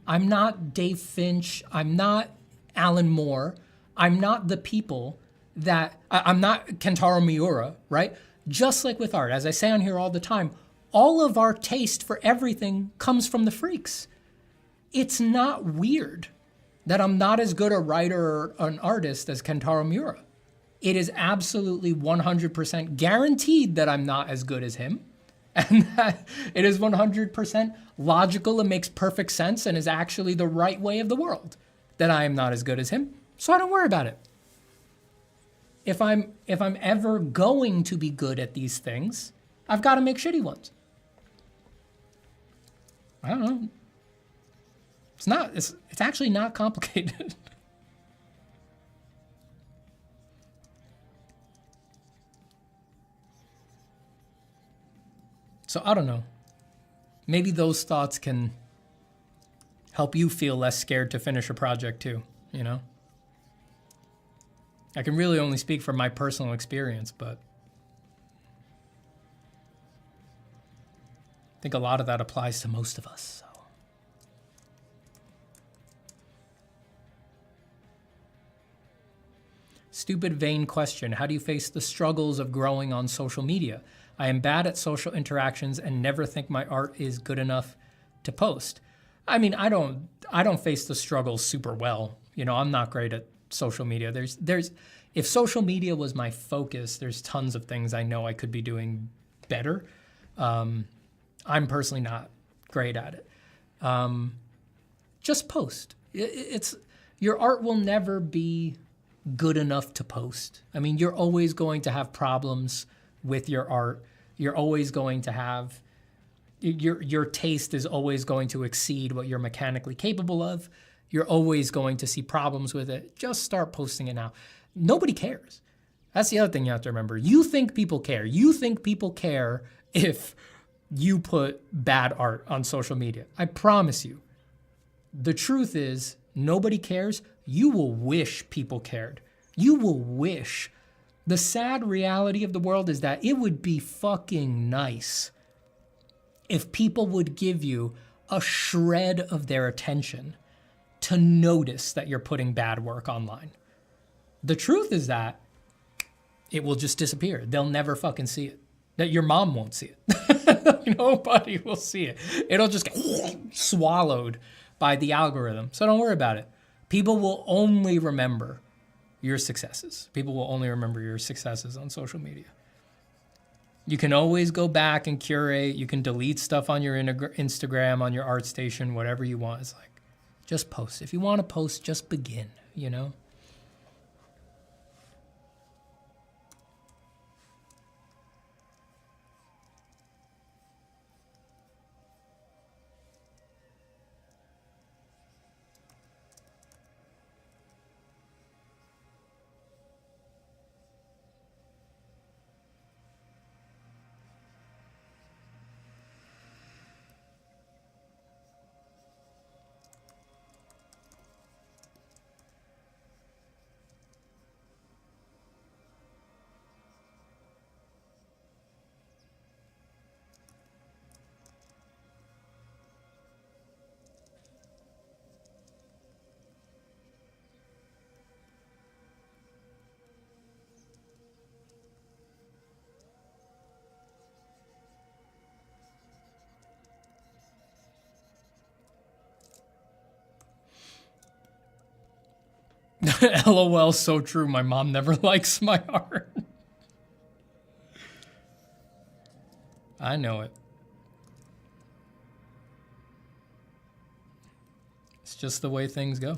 Speaker 2: I'm not Dave Finch. I'm not Alan Moore. I'm not the people that, I'm not Kentaro Miura, right? Just like with art, as I say on here all the time, all of our taste for everything comes from the freaks. It's not weird that I'm not as good a writer or an artist as Kentaro Miura. It is absolutely 100% guaranteed that I'm not as good as him. And that it is 100% logical and makes perfect sense and is actually the right way of the world that I am not as good as him. So I don't worry about it. If I'm ever going to be good at these things, I've got to make shitty ones. I don't know. It's actually not complicated. So I don't know. Maybe those thoughts can help you feel less scared to finish a project too, you know? I can really only speak from my personal experience, but I think a lot of that applies to most of us. So. Stupid, vain question. How do you face the struggles of growing on social media? I am bad at social interactions and never think my art is good enough to post. I mean, I don't face the struggles super well. You know, I'm not great at social media. If social media was my focus, there's tons of things I know I could be doing better. I'm personally not great at it. Just post. Your art will never be good enough to post. I mean, you're always going to have problems with your art. You're always going to have, your taste is always going to exceed what you're mechanically capable of. You're always going to see problems with it. Just start posting it now. Nobody cares. That's the other thing you have to remember. You think people care. You think people care if you put bad art on social media. I promise you. The truth is, nobody cares. You will wish people cared. You will wish. The sad reality of the world is that it would be fucking nice if people would give you a shred of their attention to notice that you're putting bad work online. The truth is that it will just disappear. They'll never fucking see it. That your mom won't see it. Nobody will see it. It'll just get swallowed by the algorithm. So don't worry about it. People will only remember your successes. People will only remember your successes on social media. You can always go back and curate. You can delete stuff on your Instagram, on your ArtStation, whatever you want. It's like, just post. If you want to post, just begin, you know? LOL, so true. My mom never likes my art. I know it. It's just the way things go.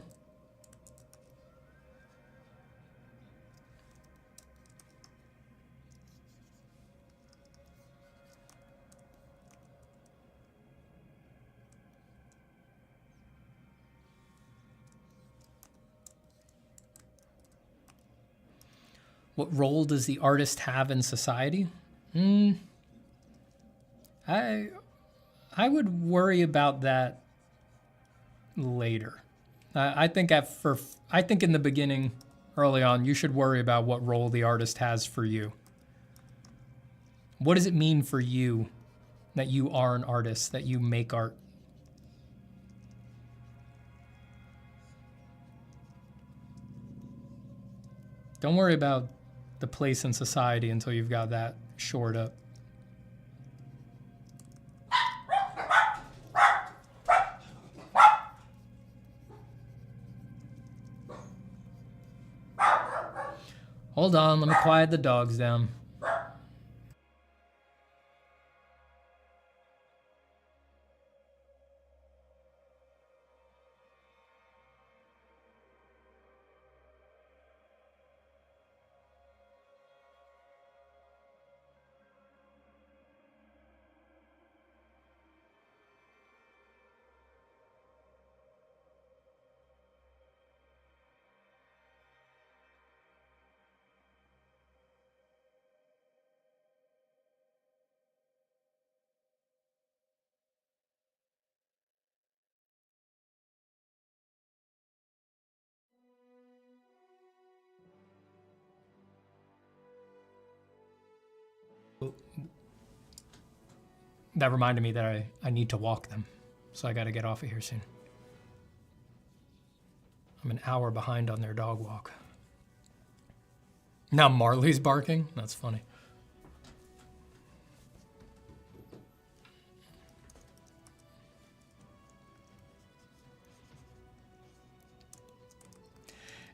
Speaker 2: What role does the artist have in society? I would worry about that later. I think in the beginning, early on, you should worry about what role the artist has for you. What does it mean for you that you are an artist, that you make art? Don't worry about the place in society until you've got that shored up. Hold on, let me quiet the dogs down. That reminded me that I need to walk them, so I got to get off of here soon. I'm an hour behind on their dog walk. Now Marley's barking? That's funny.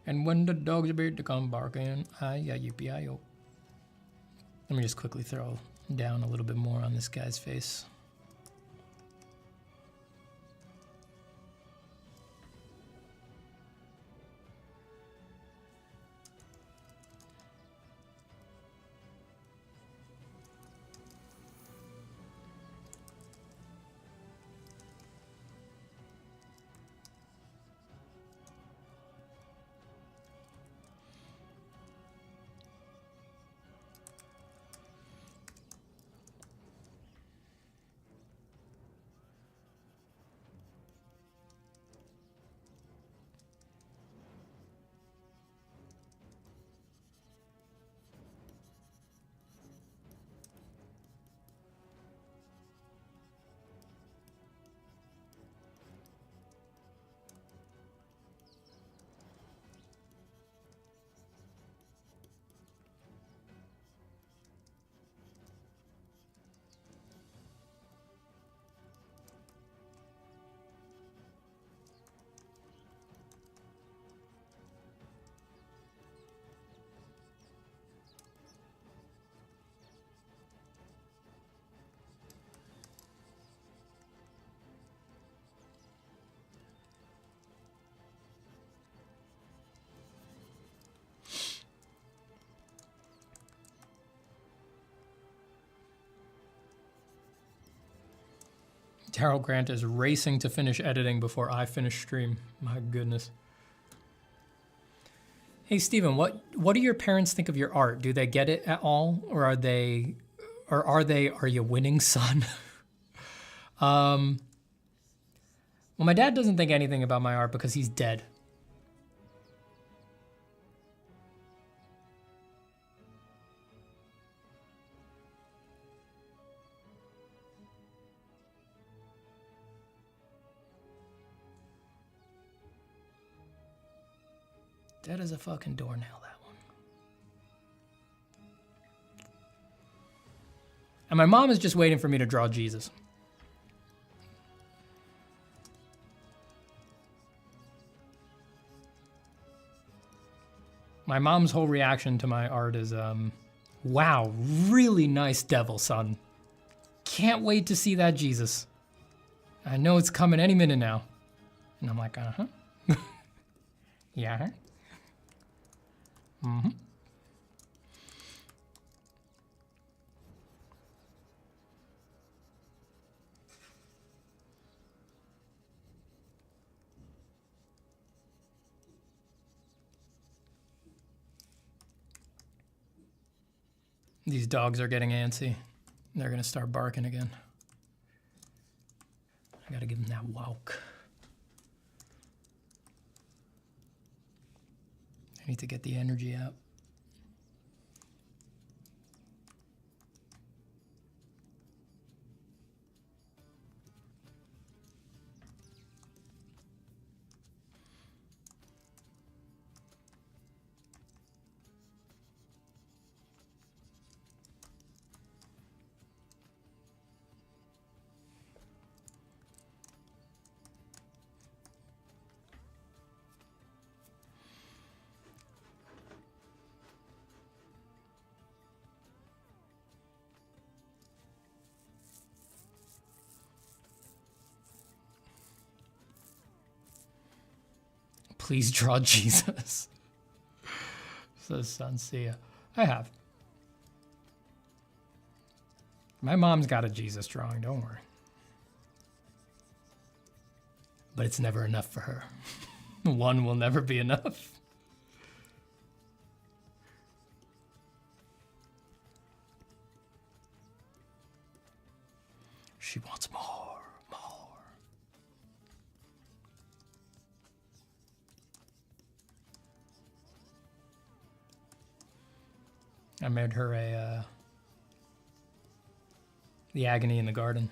Speaker 2: And when the dogs appeared to come barking, yippee-yi-yo. Let me just quickly throw down a little bit more on this guy's face. Daryl Grant is racing to finish editing before I finish stream. My goodness. Hey, Steven, what do your parents think of your art? Do they get it at all? Or are you winning, son? Well, my dad doesn't think anything about my art because he's dead. Dead as a fucking doornail, that one. And my mom is just waiting for me to draw Jesus. My mom's whole reaction to my art is, wow, really nice devil, son. Can't wait to see that Jesus. I know it's coming any minute now. And I'm like, uh-huh. Yeah. Mm-hmm. These dogs are getting antsy. They're gonna start barking again. I gotta give them that wowk. I need to get the energy out. Please draw Jesus. Says Sansia. I have. My mom's got a Jesus drawing, don't worry. But it's never enough for her. One will never be enough. She wants more. I made her a The Agony in the Garden.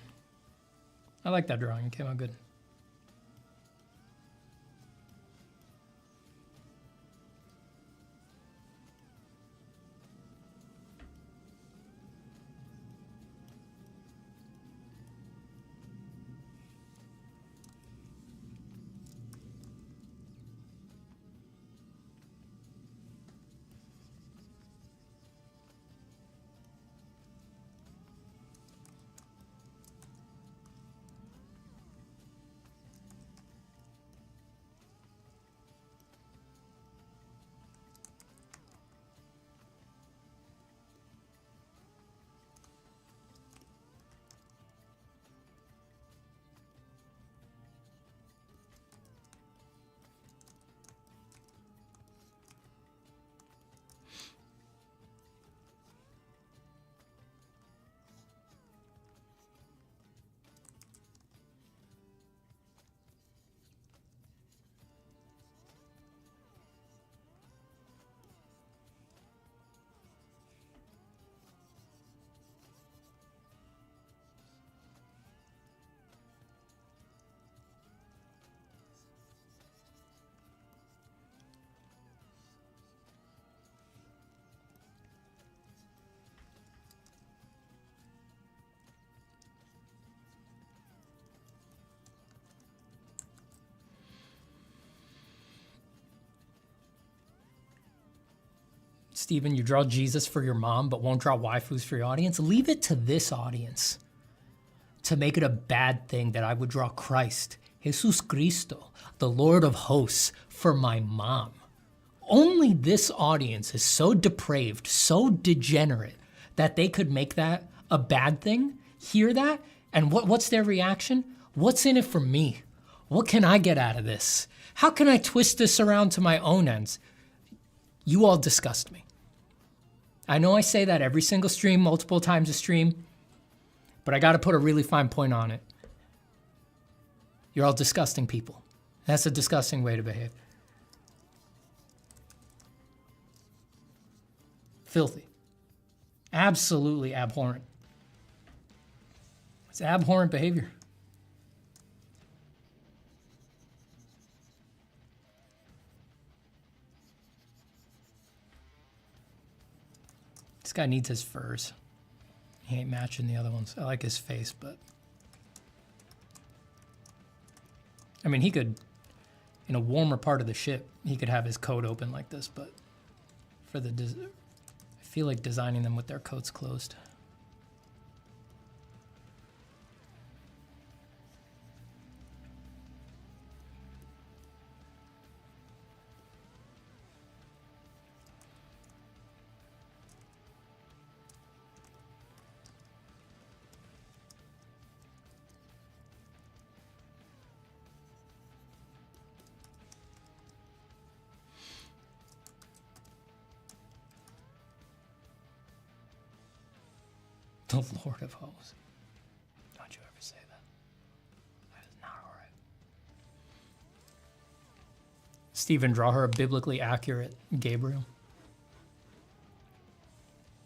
Speaker 2: I like that drawing. It came out good. Steven, you draw Jesus for your mom, but won't draw waifus for your audience. Leave it to this audience to make it a bad thing that I would draw Christ, Jesus Cristo, the Lord of hosts, for my mom. Only this audience is so depraved, so degenerate, that they could make that a bad thing, hear that, and what's their reaction? What's in it for me? What can I get out of this? How can I twist this around to my own ends? You all disgust me. I know I say that every single stream, multiple times a stream, but I gotta put a really fine point on it. You're all disgusting people. That's a disgusting way to behave. Filthy. Absolutely abhorrent. It's abhorrent behavior. This guy needs his furs. He ain't matching the other ones. I like his face, but... I mean, he could, in a warmer part of the ship, he could have his coat open like this, but for the... I feel like designing them with their coats closed. The Lord of Hoes. Don't you ever say that. That is not all right. Steven, draw her a biblically accurate Gabriel.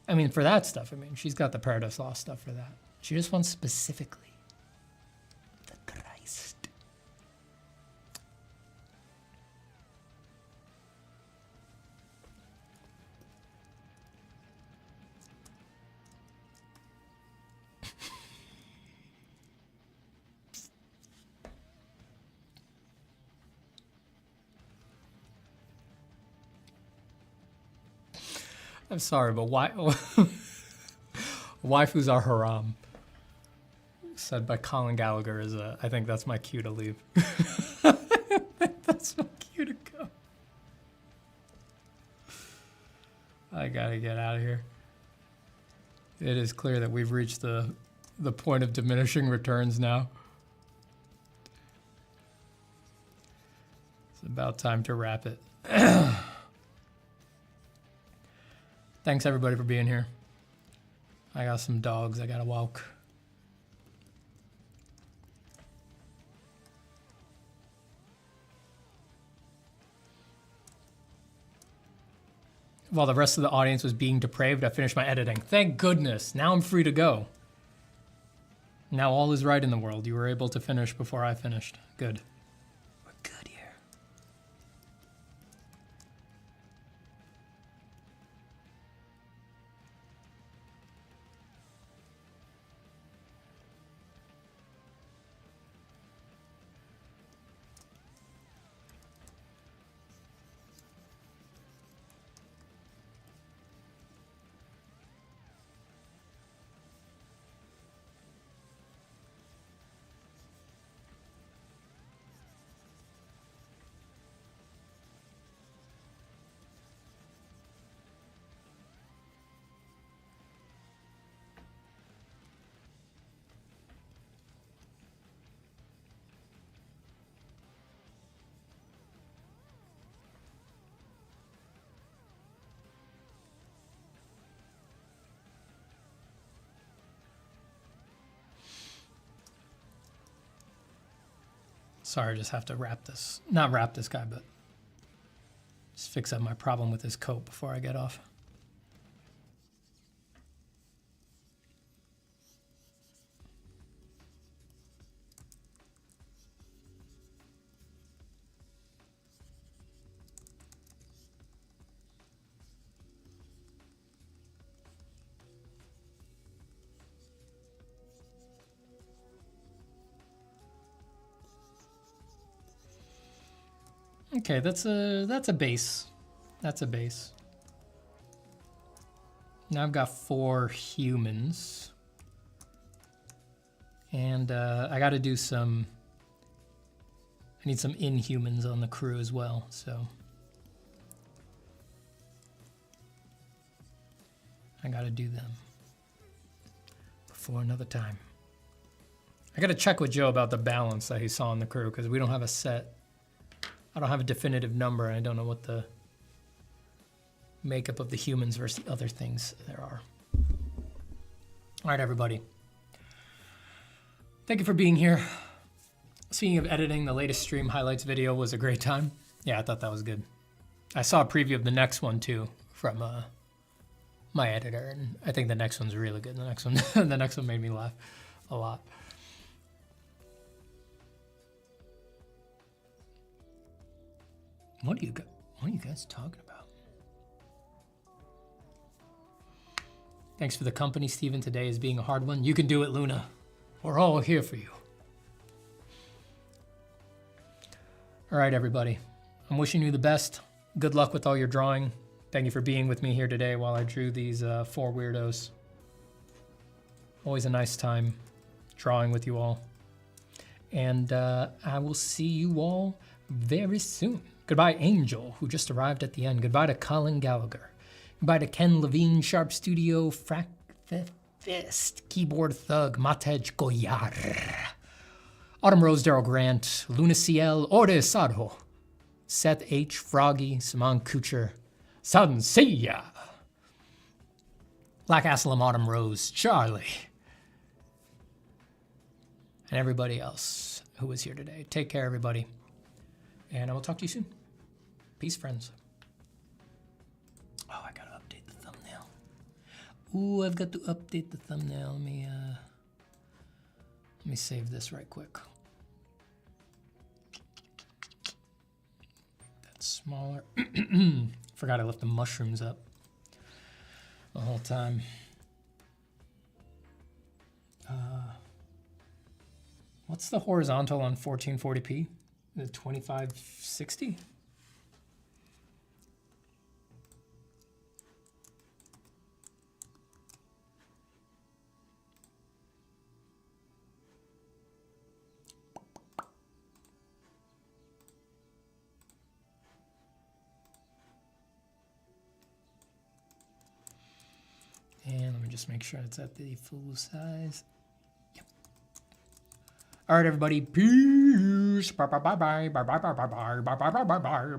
Speaker 2: I mean, for that stuff, I mean, she's got the Paradise Lost stuff for that. She just wants specifically the Christ. I'm sorry, but why? Waifus are haram. Said by Colin Gallagher is a. I think that's my cue to leave. That's my cue to go. I gotta get out of here. It is clear that we've reached the point of diminishing returns now. It's about time to wrap it. Thanks everybody for being here. I got some dogs I gotta walk. While the rest of the audience was being depraved, I finished my editing. Thank goodness. Now I'm free to go. Now all is right in the world. You were able to finish before I finished. Good. We're good here. Sorry, I just have to wrap this. Not wrap this guy, but just fix up my problem with his coat before I get off. Okay, that's a base. That's a base. Now I've got 4 humans. And I gotta do some, I need some inhumans on the crew as well, so. I gotta do them before another time. I gotta check with Joe about the balance that he saw in the crew, because we don't have a set. I don't have a definitive number, and I don't know what the makeup of the humans versus the other things there are. All right, everybody. Thank you for being here. Speaking of editing, the latest stream highlights video was a great time. Yeah, I thought that was good. I saw a preview of the next one too from my editor, and I think the next one's really good. The next one, the next one made me laugh a lot. What are you guys talking about? Thanks for the company, Steven. Today is being a hard one. You can do it, Luna. We're all here for you. All right, everybody. I'm wishing you the best. Good luck with all your drawing. Thank you for being with me here today while I drew these 4 weirdos. Always a nice time drawing with you all. And I will see you all very soon. Goodbye, Angel, who just arrived at the end. Goodbye to Colin Gallagher. Goodbye to Ken Levine, Sharp Studio, Fist, Keyboard Thug, Matej Goyar, Autumn Rose, Daryl Grant, Luna CL, Orde Sadho, Seth H, Froggy, Saman Kucher, Sanseya, Black Asylum Autumn Rose, Charlie. And everybody else who was here today. Take care, everybody. And I will talk to you soon. Peace, friends. Oh, I gotta update the thumbnail. Ooh, I've got to update the thumbnail. Let me save this right quick. That's smaller. Forgot I left the mushrooms up the whole time. What's the horizontal on 1440p? The 2560? And let me just make sure it's at the full size. Yep. All right, everybody. Peace. Bye bye bye bye bye bye bye bye bye bye bye bye bye bye.